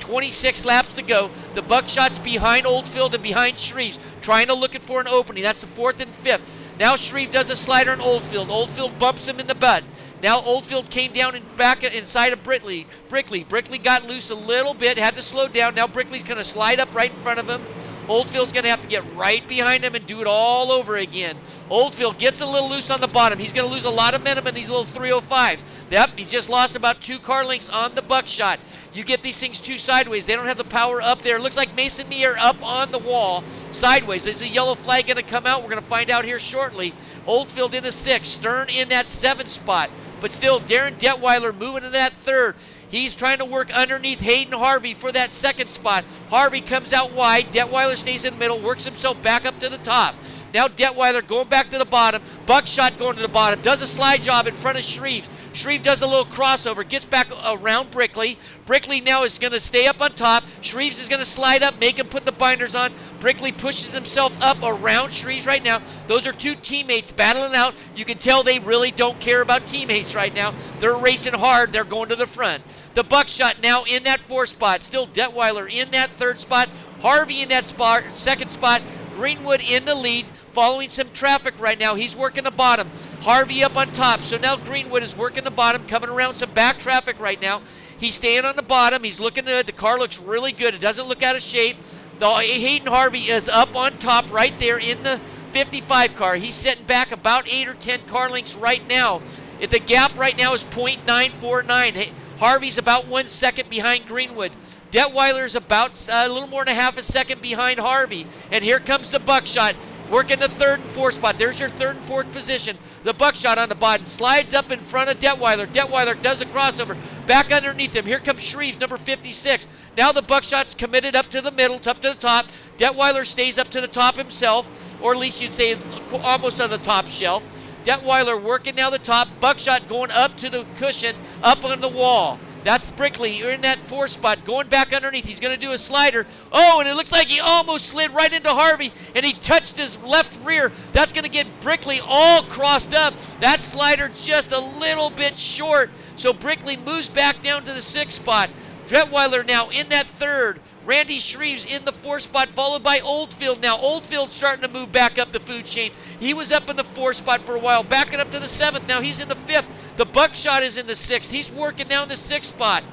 26 laps to go. The Buckshot's behind Oldfield and behind Shreves, trying to looking for an opening. That's the 4th and 5th. Now Shreves does a slider on Oldfield. Oldfield bumps him in the butt. Now Oldfield came down and back inside of Brickley. Brickley got loose a little bit, had to slow down. Now Brickley's going to slide up right in front of him. Oldfield's going to have to get right behind him and do it all over again. Oldfield gets a little loose on the bottom. He's going to lose a lot of momentum in these little 305s. Yep, he just lost about 2 car lengths on the buckshot. You get these things too sideways. They don't have the power up there. It looks like Mason Meyer up on the wall sideways. Is the yellow flag going to come out? We're going to find out here shortly. Oldfield in the 6, Stern in that 7 spot. But still, Darren Detweiler moving to that 3rd. He's trying to work underneath Hayden Harvey for that 2nd spot. Harvey comes out wide. Detweiler stays in the middle, works himself back up to the top. Now Detweiler going back to the bottom. Buckshot going to the bottom. Does a slide job in front of Shreve. Shreve does a little crossover. Gets back around Brickley. Brickley now is going to stay up on top. Shreves is going to slide up, make him put the binders on. Brickley pushes himself up around Shreves right now. Those are 2 teammates battling out. You can tell they really don't care about teammates right now. They're racing hard. They're going to the front. The Buckshot now in that 4th spot. Still Detweiler in that 3rd spot. Harvey in that spot, 2nd spot. Greenwood in the lead, following some traffic right now. He's working the bottom. Harvey up on top. So now Greenwood is working the bottom, coming around some back traffic right now. He's staying on the bottom. He's looking good. The car looks really good. It doesn't look out of shape. Hayden Harvey is up on top right there in the 55 car. He's setting back about 8 or 10 car lengths right now. The gap right now is .949. Harvey's about 1 second behind Greenwood. Detweiler's about a little more than a half a second behind Harvey. And here comes the Buckshot, working the 3rd and 4th spot. There's your 3rd and 4th position. The Buckshot on the bottom slides up in front of Detweiler. Detweiler does a crossover. Back underneath him. Here comes Shreves, number 56. Now the Buckshot's committed up to the middle, up to the top. Detweiler stays up to the top himself, or at least you'd say almost on the top shelf. Detweiler working now the top. Buckshot going up to the cushion, up on the wall. That's Brickley. You're in that 4th spot, going back underneath. He's going to do a slider. Oh, and it looks like he almost slid right into Harvey, and he touched his left rear. That's going to get Brickley all crossed up. That slider just a little bit short. So Brickley moves back down to the 6th spot. Detweiler now in that 3rd. Randy Shreves in the 4th spot, followed by Oldfield now. Oldfield starting to move back up the food chain. He was up in the 4th spot for a while, backing up to the 7th. Now he's in the 5th. The Buckshot is in the 6th. He's working down the 6th spot.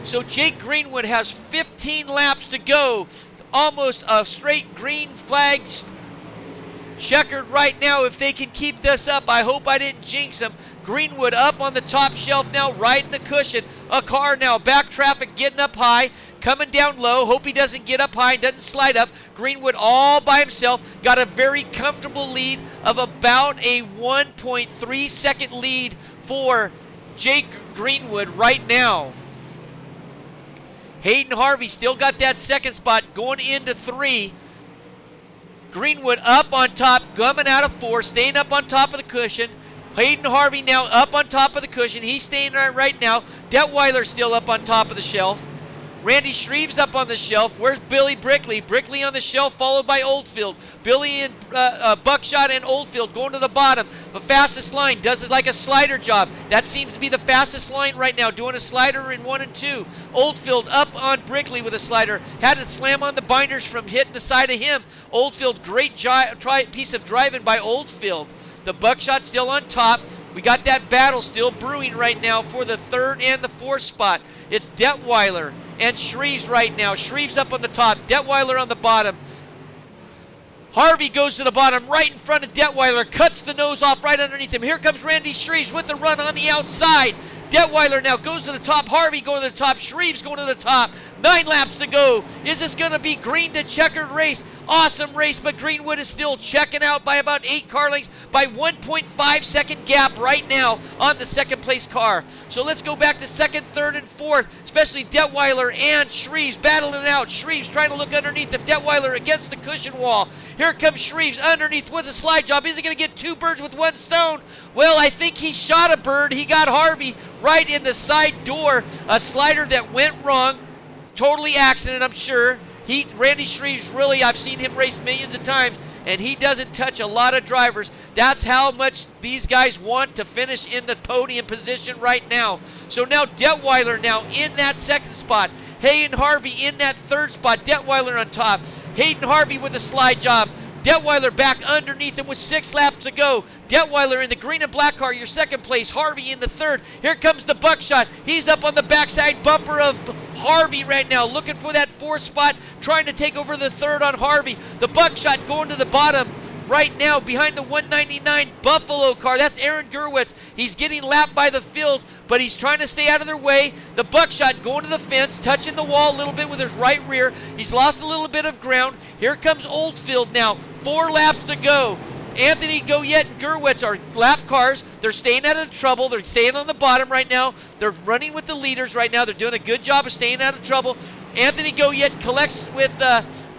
So Jake Greenwood has 15 laps to go. Almost a straight green flag checkered right now. If they can keep this up, I hope I didn't jinx them. Greenwood up on the top shelf now, riding the cushion. A car now, back traffic getting up high, coming down low. Hope he doesn't get up high, doesn't slide up. Greenwood all by himself, got a very comfortable lead of about a 1.3 second lead for Jake Greenwood right now. Hayden Harvey still got that 2nd spot going into 3. Greenwood up on top, coming out of 4, staying up on top of the cushion. Hayden Harvey now up on top of the cushion. He's staying there right now. Detweiler still up on top of the shelf. Randy Shreves up on the shelf. Where's Billy Brickley? Brickley on the shelf, followed by Oldfield. Billy and Buckshot and Oldfield going to the bottom. The fastest line does it like a slider job. That seems to be the fastest line right now, doing a slider in 1 and 2. Oldfield up on Brickley with a slider. Had to slam on the binders from hitting the side of him. Oldfield, great piece of driving by Oldfield. The Buckshot still on top. We got that battle still brewing right now for the 3rd and the 4th spot. It's Detweiler and Shreves right now. Shreves up on the top, Detweiler on the bottom. Harvey goes to the bottom right in front of Detweiler, cuts the nose off right underneath him. Here comes Randy Shreves with the run on the outside. Detweiler now goes to the top. Harvey going to the top. Shreves going to the top. 9 laps to go. Is this going to be green to checkered race? Awesome race, but Greenwood is still checking out by about 8 car lengths by 1.5 second gap right now on the 2nd place car. So let's go back to 2nd, 3rd, and 4th, especially Detweiler and Shreves battling it out. Shreves trying to look underneath him. Detweiler against the cushion wall. Here comes Shreves underneath with a slide job. Is he going to get 2 birds with 1 stone? Well, I think he shot a bird. He got Harvey right in the side door. A slider that went wrong. Totally accident, I'm sure. Randy Shreves, really, I've seen him race millions of times, and he doesn't touch a lot of drivers. That's how much these guys want to finish in the podium position right now. So now Detweiler now in that 2nd spot. Hayden Harvey in that 3rd spot. Detweiler on top. Hayden Harvey with a slide job. Detweiler back underneath him with 6 laps to go. Detweiler in the green and black car, your second place. Harvey in the third. Here comes the Buckshot. He's up on the backside bumper of Harvey right now, looking for that 4th spot, trying to take over the third on Harvey. The Buckshot going to the bottom right now behind the 199 Buffalo car. That's Aaron Gerwitz. He's getting lapped by the field, but he's trying to stay out of their way. The Buckshot going to the fence, touching the wall a little bit with his right rear. He's lost a little bit of ground. Here comes Oldfield now. 4 laps to go. Anthony Goyette and Gerwitz are lap cars. They're staying out of trouble. They're staying on the bottom right now. They're running with the leaders right now. They're doing a good job of staying out of trouble. Anthony Goyette collects with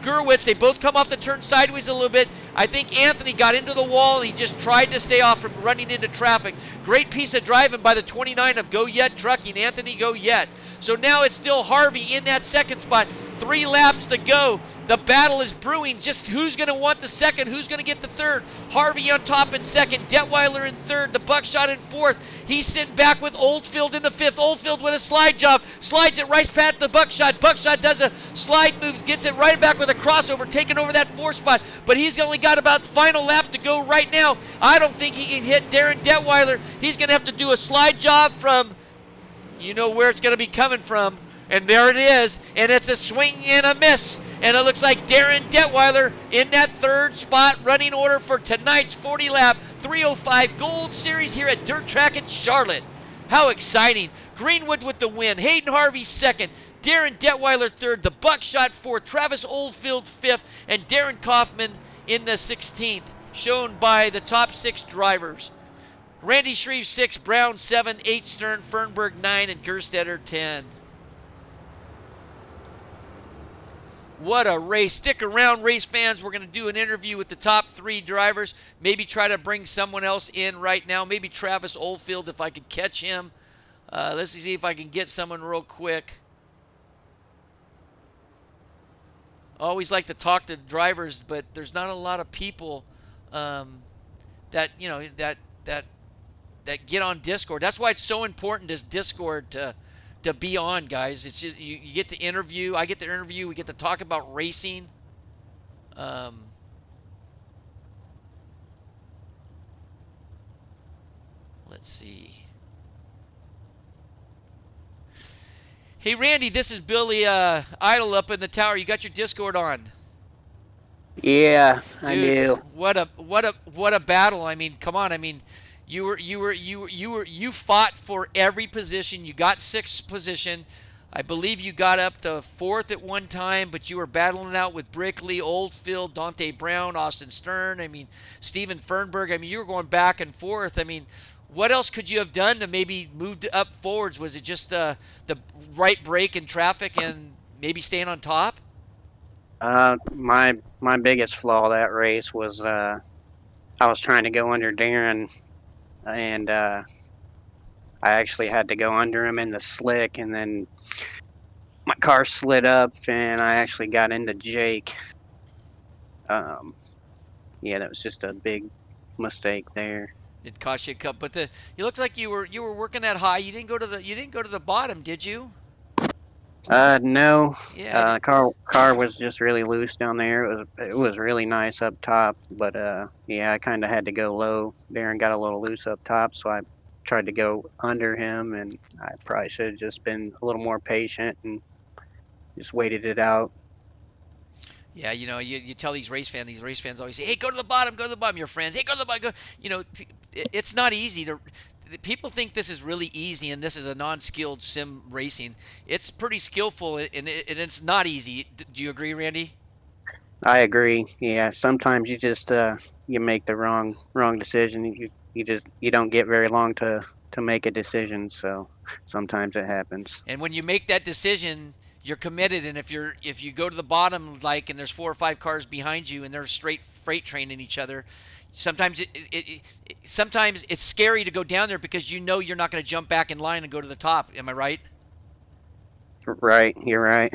Gerwitz. They both come off the turn sideways a little bit. I think Anthony got into the wall and he just tried to stay off from running into traffic. Great piece of driving by the 29 of Goyette Trucking, Anthony Goyette. So now it's still Harvey in that second spot. 3 laps to go. The battle is brewing. Just who's going to want the second? Who's going to get the third? Harvey on top in second. Detweiler in third. The Buckshot in fourth. He's sitting back with Oldfield in the fifth. Oldfield with a slide job. Slides it right past the Buckshot. Buckshot does a slide move. Gets it right back with a crossover. Taking over that 4th spot. But he's only got about the final lap to go right now. I don't think he can hit Darren Detweiler. He's going to have to do a slide job from, you know where it's going to be coming from. And there it is. And it's a swing and a miss. And it looks like Darren Detweiler in that 3rd spot, running order for tonight's 40 lap 305 Gold Series here at Dirt Track in Charlotte. How exciting. Greenwood with the win. Hayden Harvey 2nd. Darren Detweiler 3rd. The Buckshot 4th. Travis Oldfield 5th. And Darren Kaufman in the 16th. Shown by the top 6 drivers. Randy Shreve 6, Brown 7, 8 Stern, Fernberg 9, and Gerstetter 10. What a race. Stick around, race fans. We're going to do an interview with the top 3 drivers. Maybe try to bring someone else in right now. Maybe Travis Oldfield if I could catch him. Let's see if I can get someone real quick. Always like to talk to drivers, but there's not a lot of people that, you know, that get on Discord. That's why it's so important, this Discord, to be on, guys. It's just you get to interview. I get to interview. We get to talk about racing. Let's see. Hey Randy, this is Billy Idle up in the tower. You got your Discord on? Yeah, I Dude, do. what a battle. I mean, come on. I mean, you fought for every position. You got 6th position. I believe you got up to 4th at one time, but you were battling it out with Brickley, Oldfield, Dante Brown, Austin Stern. I mean, Steven Fernberg. I mean, you were going back and forth. I mean, what else could you have done to maybe move up forwards? Was it just the right break in traffic and maybe staying on top? My biggest flaw that race was I was trying to go under Darren, and I actually had to go under him in the slick, and then my car slid up, and I actually got into Jake. Yeah, that was just a big mistake there. It cost you a cup, but it looks like you were working that high. You didn't go to the bottom, did you? No. Yeah. Car was just really loose down there. It was really nice up top, but yeah, I kind of had to go low. Darren got a little loose up top, so I tried to go under him, and I probably should have just been a little more patient and just waited it out. Yeah, you know, you tell these race fans always say, "Hey, go to the bottom, go to the bottom." Your friends, "Hey, go to the bottom." Go. You know, it's not easy to. People think this is really easy, and this is a non-skilled sim racing. It's pretty skillful, and it's not easy. Do you agree, Randy? I agree. Yeah, sometimes you just you make the wrong decision. You don't get very long to make a decision, so sometimes it happens. And when you make that decision, you're committed. And if you go to the bottom, like, and there's 4 or 5 cars behind you, and they're straight freight training each other, sometimes sometimes it's scary to go down there because you know you're not going to jump back in line and go to the top. Am I right? Right, you're right.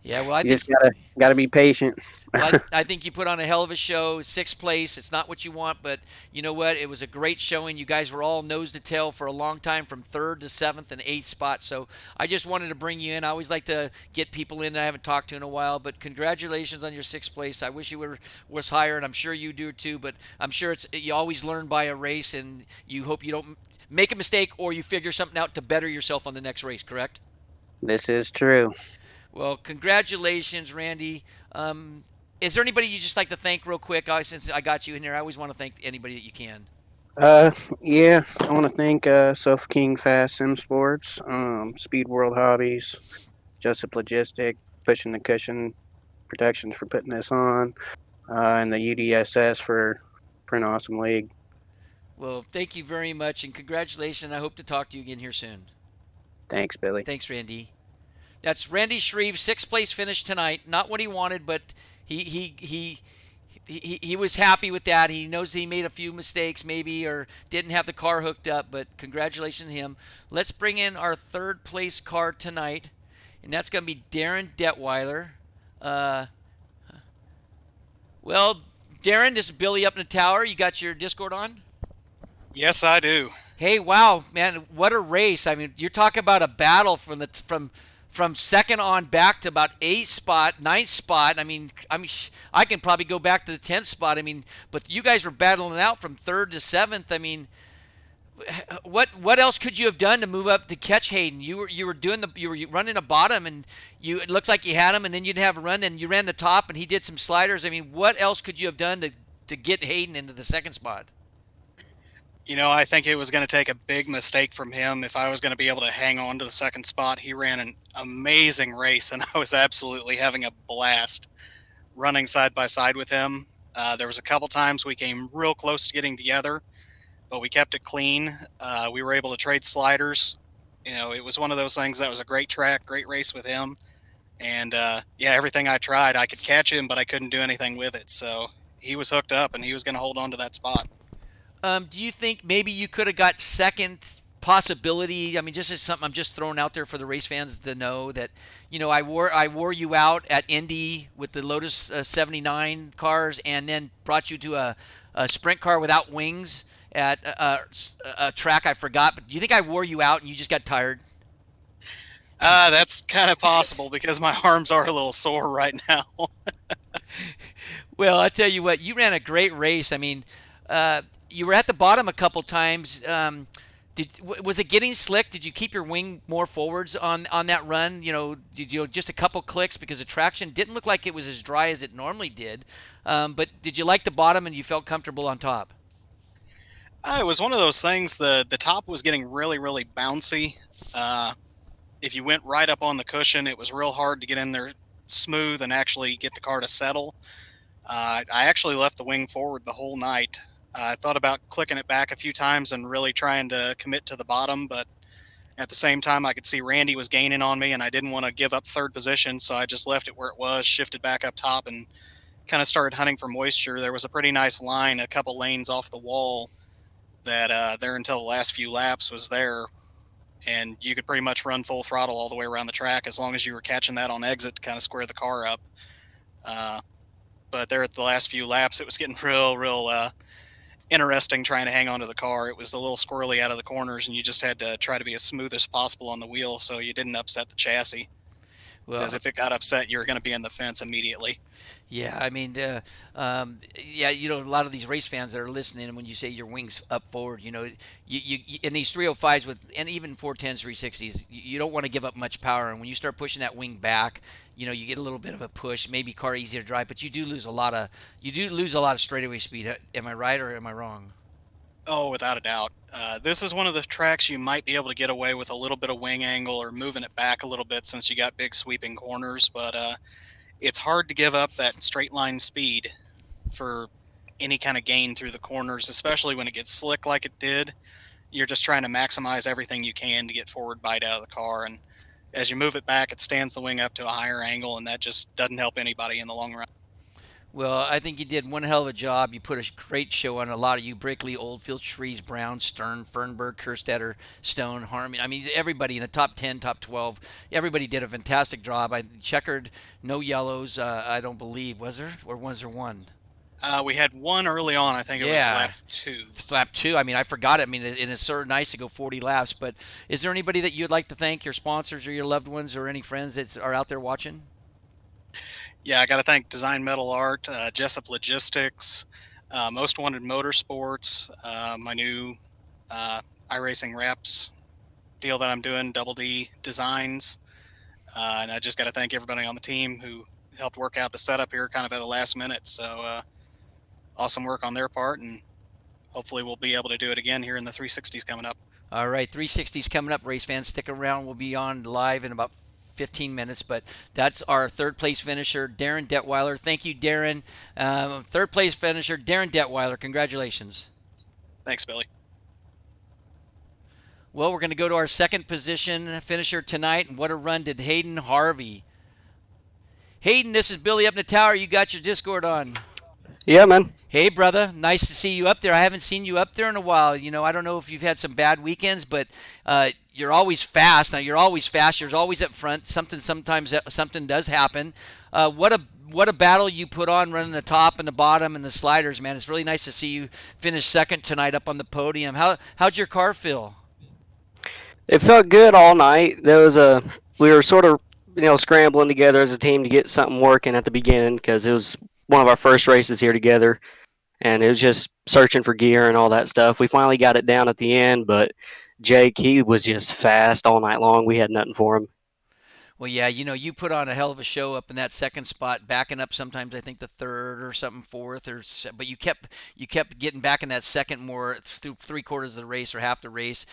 Yeah, well, I You think just gotta be patient. Well, I think you put on a hell of a show. Sixth place. It's not what you want, but you know what? It was a great showing. You guys were all nose to tail for a long time, from third to seventh and eighth spot. So I just wanted to bring you in. I always like to get people in that I haven't talked to in a while. But congratulations on your sixth place. I wish you were was higher, and I'm sure you do too. But I'm sure it's you always learn by a race, and you hope you don't make a mistake or you figure something out to better yourself on the next race. Correct? This is true. Well, congratulations, Randy. Um, is there anybody you just like to thank real quick? Since I got you in here, I always want to thank anybody that you can. Uh, yeah, I want to thank Sofa King Fast Sim Sports, Speed World Hobbies, Jessup Logistic, Pushing the Cushion Protections for putting this on, and the UDSS for an awesome league. Well, thank you very much, and congratulations. I hope to talk to you again here soon. Thanks, Billy. Thanks, Randy. That's Randy Shreve, sixth place finish tonight. Not what he wanted, but he he he. He was happy with that. He knows he made a few mistakes, maybe, or didn't have the car hooked up, but congratulations to him. Let's bring in our third place car tonight, and that's going to be Darren Detweiler. Uh, well, Darren, this is Billy up in the tower. You got your Discord on? Yes, I do. Hey, wow, man, what a race! I mean, you're talking about a battle from second on back to about eighth spot, ninth spot. I mean, I can probably go back to the 10th spot. I mean, but you guys were battling it out from third to seventh. I mean, what else could you have done to move up to catch Hayden? You were running a bottom, and it looked like you had him, and then you'd have a run, and you ran the top, and he did some sliders. I mean, what else could you have done to get Hayden into the second spot? I think it was going to take a big mistake from him if I was going to be able to hang on to the second spot. He ran an amazing race, and I was absolutely having a blast running side by side with him. There was a couple times we came real close to getting together, but we kept it clean. We were able to trade sliders. It was one of those things that was a great track, great race with him. And yeah, everything I tried, I could catch him, but I couldn't do anything with it. So he was hooked up, and he was going to hold on to that spot. Do you think maybe you could have got second possibility? I mean, just as something I'm just throwing out there for the race fans to know that, I wore you out at Indy with the Lotus 79 cars, and then brought you to a sprint car without wings at a track I forgot. But do you think I wore you out and you just got tired? That's kind of possible because my arms are a little sore right now. Well, I tell you what, you ran a great race. I mean, you were at the bottom a couple times. Was it getting slick? Did you keep your wing more forwards on that run? Did you just a couple clicks because the traction didn't look like it was as dry as it normally did. But did you like the bottom and you felt comfortable on top? It was one of those things. The top was getting really, really bouncy. If you went right up on the cushion, it was real hard to get in there smooth and actually get the car to settle. I actually left the wing forward the whole night. I thought about clicking it back a few times and really trying to commit to the bottom, but at the same time, I could see Randy was gaining on me, and I didn't want to give up third position, so I just left it where it was, shifted back up top, and kind of started hunting for moisture. There was a pretty nice line, a couple lanes off the wall that there until the last few laps was there, and you could pretty much run full throttle all the way around the track as long as you were catching that on exit to kind of square the car up. Uh, but there at the last few laps, it was getting real interesting trying to hang onto the car. It was a little squirrely out of the corners, and you just had to try to be as smooth as possible on the wheel so you didn't upset the chassis. Because Well, if it got upset, you were going to be in the fence immediately. yeah, I mean, yeah, a lot of these race fans that are listening, when you say your wings up forward, in these 305s and even 410s, 360s, you don't want to give up much power. And when you start pushing that wing back, you get a little bit of a push. Maybe car easier to drive, but you do lose a lot of straightaway speed. Am I right or am I wrong? Oh, without a doubt. This is one of the tracks you might be able to get away with a little bit of wing angle or moving it back a little bit since you got big sweeping corners, but it's hard to give up that straight line speed for any kind of gain through the corners, especially when it gets slick like it did. You're just trying to maximize everything you can to get forward bite out of the car. And as you move it back, it stands the wing up to a higher angle, and that just doesn't help anybody in the long run. Well, I think you did one hell of a job. You put a great show on. A lot of you, Brickley, Oldfield, Shreves, Brown, Stern, Fernberg, Kerstetter, Stone, Harmon. I mean, everybody in the top 10, top 12, everybody did a fantastic job. I checkered, no yellows, I don't believe. Was there? Or was there one? We had one early on. I think it was Yeah. lap 2. Lap two. I mean, I forgot it. I mean, it's sort of nice to go 40 laps. But is there anybody that you'd like to thank, your sponsors or your loved ones or any friends that are out there watching? Yeah, I got to thank Design Metal Art, Jessup Logistics, Most Wanted Motorsports, my new uh, iRacing Wraps deal that I'm doing, Double D Designs. And I just got to thank everybody on the team who helped work out the setup here kind of at a last minute. So awesome work on their part. And hopefully we'll be able to do it again here in the 360s coming up. All right, 360's coming up. Race fans, stick around. We'll be on live in about 15 minutes, but that's our third place finisher, Darren Detweiler. Thank you, Darren. Third place finisher, Darren Detweiler. Congratulations. Thanks, Billy. Well, we're going to go to our second position finisher tonight, and what a run did Hayden Harvey. Hayden, this is Billy up in the tower. You got your Discord on. Yeah, man. Hey, brother. Nice to see you up there. I haven't seen you up there in a while. You know, I don't know if you've had some bad weekends, but you're always fast. Now, you're always fast. You're always up front. Sometimes something does happen. What a battle you put on running the top and the bottom and the sliders, man. It's really nice to see you finish second tonight up on the podium. How'd your car feel? It felt good all night. We were sort of scrambling together as a team to get something working at the beginning because it was one of our first races here together, and it was just searching for gear and all that stuff. We finally got it down at the end, but Jake, he was just fast all night long. We had nothing for him. Well, yeah, you know, you put on a hell of a show up in that second spot, backing up sometimes I think the third or something fourth but you kept getting back in that second more through three-quarters of the race or half the race.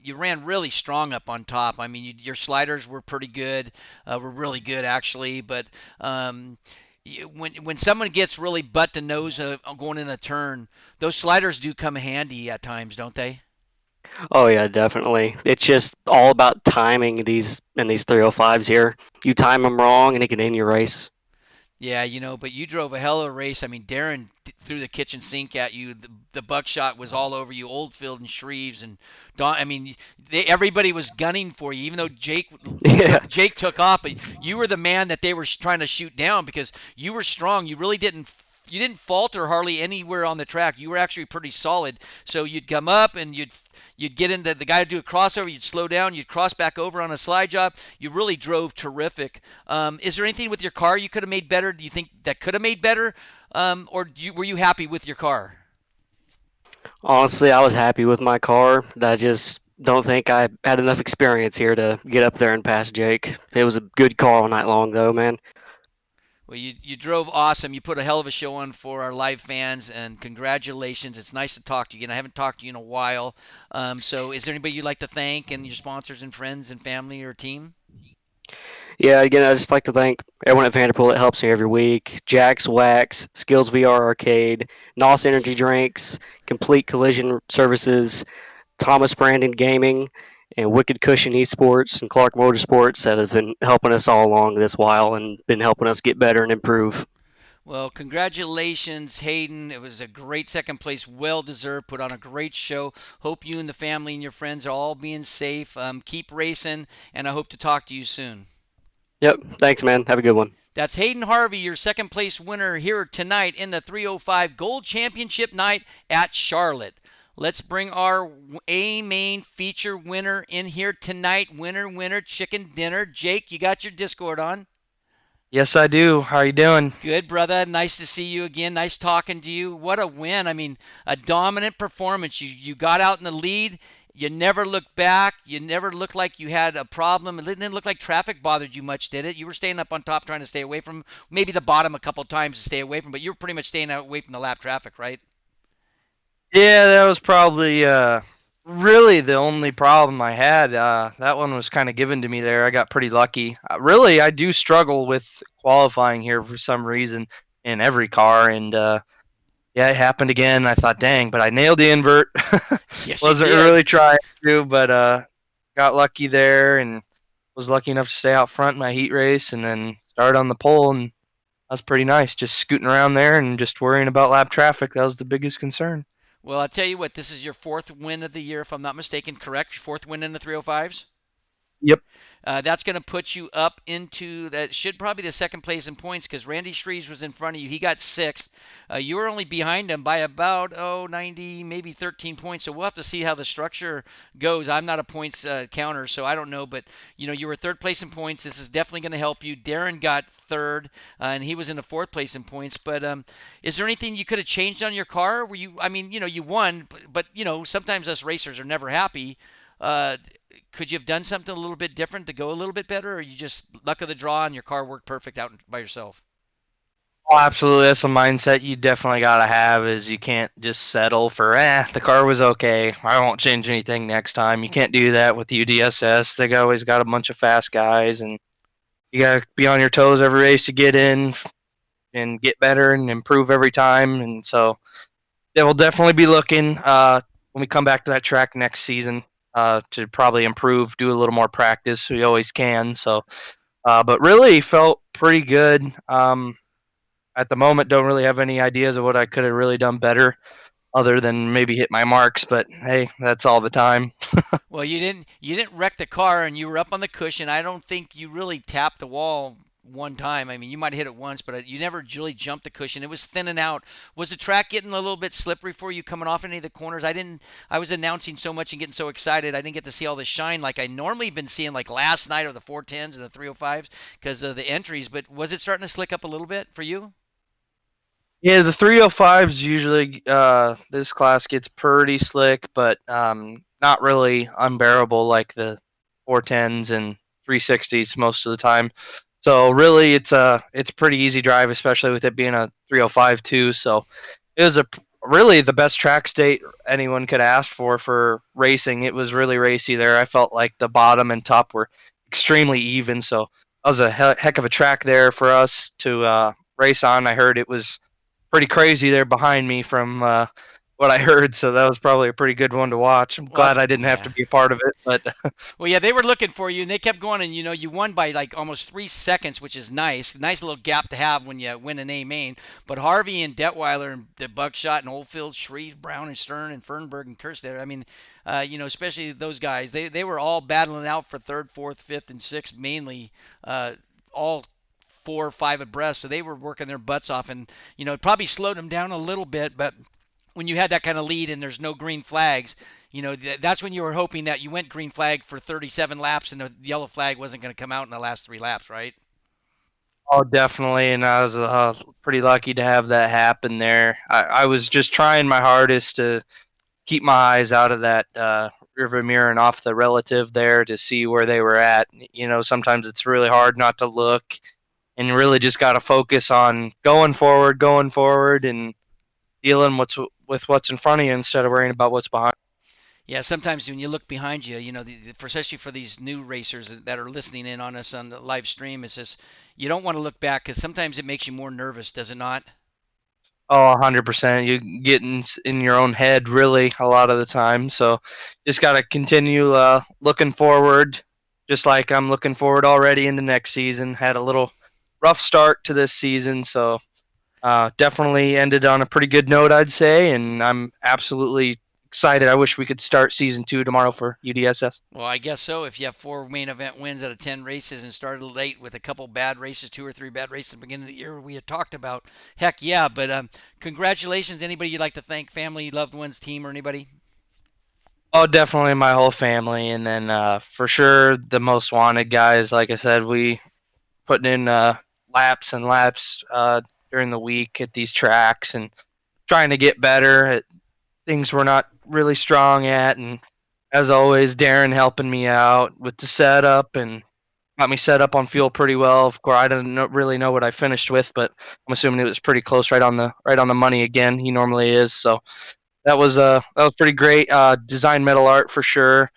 You ran really strong up on top. I mean, your sliders were pretty good, were really good actually, but when someone gets really butt to nose going in a turn, those sliders do come handy at times, don't they? Oh yeah, definitely. It's just all about timing these 305s here. You time them wrong, and it can end your race. Yeah, you know, but you drove a hell of a race. I mean, Darren threw the kitchen sink at you. The buckshot was all over you. Oldfield and Shreves and Don. I mean, everybody was gunning for you. Even though Jake Yeah. Jake took off, but you were the man that they were trying to shoot down because you were strong. You didn't falter hardly anywhere on the track. You were actually pretty solid. So you'd come up and you'd get into the guy to do a crossover. You'd slow down. You'd cross back over on a slide job. You really drove terrific. Is there anything with your car you could have made better? Do you think that could have made better, or were you happy with your car? Honestly, I was happy with my car. I just don't think I had enough experience here to get up there and pass Jake. It was a good car all night long, though, man. Well, you drove awesome. You put a hell of a show on for our live fans, and congratulations. It's nice to talk to you again. I haven't talked to you in a while. So, is there anybody you'd like to thank, and your sponsors and friends and family or team? Yeah, again, I just like to thank everyone at Vanderpool that helps me every week. Jack's Wax, Skills VR Arcade, NOS Energy Drinks, Complete Collision Services, Thomas Brandon Gaming, and Wicked Cushion Esports and Clark Motorsports that have been helping us all along this while and been helping us get better and improve. Well, congratulations, Hayden. It was a great second place, well deserved. Put on a great show. Hope you and the family and your friends are all being safe. Keep racing, and I hope to talk to you soon. Yep, thanks, man. Have a good one. That's Hayden Harvey, your second place winner here tonight in the 305 Gold Championship night at Charlotte. Let's bring our A main feature winner in here tonight. Winner, winner, chicken dinner. Jake, you got your Discord on. Yes, I do. How are you doing? Good, brother. Nice to see you again. Nice talking to you. What a win. I mean, a dominant performance. You got out in the lead. You never looked back. You never looked like you had a problem. It didn't look like traffic bothered you much, did it? You were staying up on top trying to stay away from maybe the bottom a couple times to stay away from, but you were pretty much staying away from the lap traffic, right? Yeah, that was probably really the only problem I had. That one was kind of given to me there. I got pretty lucky. Really, I do struggle with qualifying here for some reason in every car, and yeah, it happened again. I thought, dang, but I nailed the invert. Yes, you Wasn't did. really trying to, but got lucky there and was lucky enough to stay out front in my heat race and then start on the pole and that was pretty nice. Just scooting around there and just worrying about lap traffic. That was the biggest concern. Well, I'll tell you what, this is your fourth win of the year, if I'm not mistaken, correct? Fourth win in the 305s? Yep. That's going to put you up into that should probably be the second place in points because Randy Shreves was in front of you. He got sixth. You were only behind him by about 90, maybe 13 points. So we'll have to see how the structure goes. I'm not a points counter, so I don't know. But you were third place in points. This is definitely going to help you. Darren got third, and he was in the fourth place in points. But is there anything you could have changed on your car? Were you? I mean, you won, but sometimes us racers are never happy. Uh, could you have done something a little bit different to go a little bit better, or you just luck of the draw and your car worked perfect out by yourself? Oh, absolutely. That's a mindset you definitely got to have is you can't just settle for, the car was okay. I won't change anything next time. You can't do that with UDSS. They always got a bunch of fast guys, and you got to be on your toes every race to get in and get better and improve every time. And so they will definitely be looking when we come back to that track next season to probably improve, do a little more practice. We always can. So, but really felt pretty good. At the moment, don't really have any ideas of what I could have really done better other than maybe hit my marks. But hey, that's all the time. Well, you didn't wreck the car, and you were up on the cushion. I don't think you really tapped the wall one time. I mean, you might have hit it once, but you never really jumped the cushion. It was thinning out. Was the track getting a little bit slippery for you coming off any of the corners? I didn't. I was announcing so much and getting so excited. I didn't get to see all the shine like I normally been seeing, like last night of the 410s and the 305s because of the entries. But was it starting to slick up a little bit for you? Yeah, the 305s usually this class gets pretty slick, but not really unbearable like the 410s and 360s most of the time. So really, it's a pretty easy drive, especially with it being a 305 too. So it was really the best track state anyone could ask for racing. It was really racy there. I felt like the bottom and top were extremely even. So that was a heck of a track there for us to race on. I heard it was pretty crazy there behind me from what I heard. So that was probably a pretty good one to watch. I'm Well, glad I didn't have yeah. to be a part of it, but Well, yeah, they were looking for you, and they kept going, and you won by like almost 3 seconds, which is nice. Nice little gap to have when you win an A main. But Harvey and Detweiler and the Buckshot and Oldfield, Shreve, Brown and Stern and Fernberg and Kirstetter. I mean, especially those guys, they were all battling out for third, fourth, fifth, and sixth mainly, all 4 or 5 abreast. So they were working their butts off, and it probably slowed them down a little bit, but when you had that kind of lead and there's no green flags, that's when you were hoping that you went green flag for 37 laps and the yellow flag wasn't going to come out in the last 3 laps, right? oh, definitely. And I was pretty lucky to have that happen there. I was just trying my hardest to keep my eyes out of that river mirror and off the relative there to see where they were at. Sometimes it's really hard not to look and you really just got to focus on going forward, and dealing with what's in front of you instead of worrying about what's behind. Yeah, sometimes when you look behind you, especially for these new racers that are listening in on us on the live stream, it's just you don't want to look back because sometimes it makes you more nervous, does it not? Oh, 100%. You get in your own head really a lot of the time. So just got to continue looking forward, just like I'm looking forward already in the next season. Had a little rough start to this season, so definitely ended on a pretty good note, I'd say. And I'm absolutely excited. I wish we could start season 2 tomorrow for UDSS. Well, I guess so. If you have 4 main event wins out of 10 races and started late with a couple bad races, 2 or 3 bad races at the beginning of the year, we had talked about. Heck yeah! But congratulations. Anybody you'd like to thank? Family, loved ones, team, or anybody? Oh, definitely my whole family, and then for sure the most wanted guys. Like I said, we putting in laps and laps during the week at these tracks and trying to get better at things we're not really strong at. And as always, Darren helping me out with the setup and got me set up on fuel pretty well. Of course, I didn't really know what I finished with, but I'm assuming it was pretty close, right on the money again. He normally is. So that was pretty great. Design metal art for sure,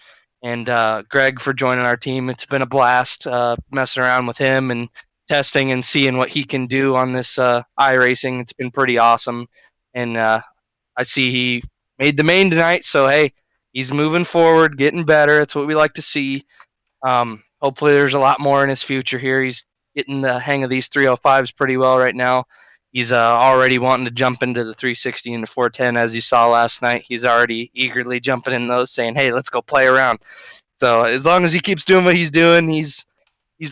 and Greg for joining our team. It's been a blast messing around with him and testing and seeing what he can do on this iRacing. It's been pretty awesome, and I see he made the main tonight. So hey, he's moving forward, getting better. That's what we like to see. Hopefully, there's a lot more in his future here. He's getting the hang of these 305s pretty well right now. He's already wanting to jump into the 360 and the 410, as you saw last night. He's already eagerly jumping in those, saying, "Hey, let's go play around." So as long as he keeps doing what he's doing, he's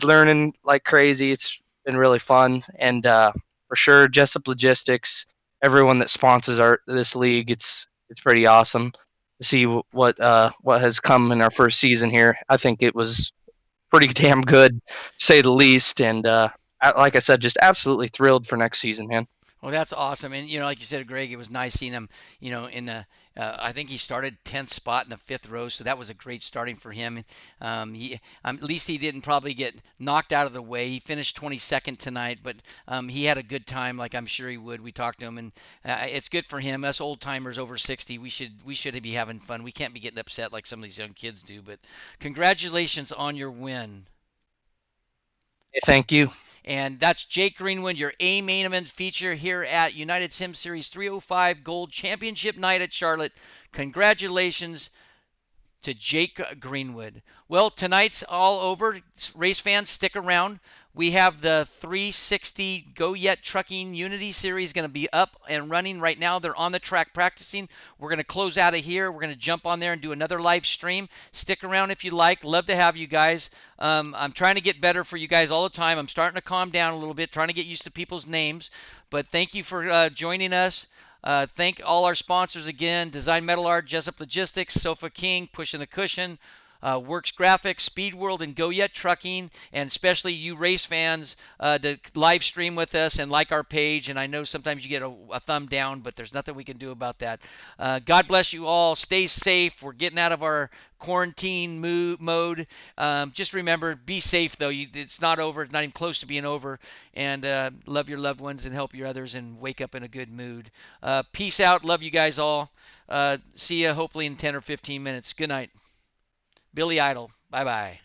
learning like crazy. It's been really fun, and for sure, Jessup Logistics, everyone that sponsors this league, it's pretty awesome to see what has come in our first season here. I think it was pretty damn good, to say the least. And like I said, just absolutely thrilled for next season, man. Well, that's awesome, and like you said, Greg, it was nice seeing him. In the I think he started 10th spot in the fifth row, so that was a great starting for him. He at least he didn't probably get knocked out of the way. He finished 22nd tonight, but he had a good time, like I'm sure he would. We talked to him, and it's good for him. Us old timers over 60, we should be having fun. We can't be getting upset like some of these young kids do. But congratulations on your win. Thank you. And that's Jake Greenwood, your A main event feature here at United Sim Series 305 Gold Championship Night at Charlotte. Congratulations to Jake Greenwood. Well, tonight's all over. Race fans, stick around. We have the 360 Go Yet Trucking Unity Series going to be up and running right now. They're on the track practicing. We're going to close out of here. We're going to jump on there and do another live stream. Stick around if you like. Love to have you guys. I'm trying to get better for you guys all the time. I'm starting to calm down a little bit, trying to get used to people's names. But thank you for joining us. Thank all our sponsors again: Design Metal Art, Jessup Logistics, Sofa King, Pushing the Cushion, Works Graphics, Speed World, and Go Yet Trucking, and especially you race fans to live stream with us and like our page. And I know sometimes you get a thumb down, but there's nothing we can do about that. God bless you all. Stay safe. We're getting out of our quarantine mode. Just remember, be safe though. It's not over. It's not even close to being over. And love your loved ones and help your others and wake up in a good mood. Peace out. Love you guys all. See you hopefully in 10 or 15 minutes. Good night. Billy Idol. Bye bye.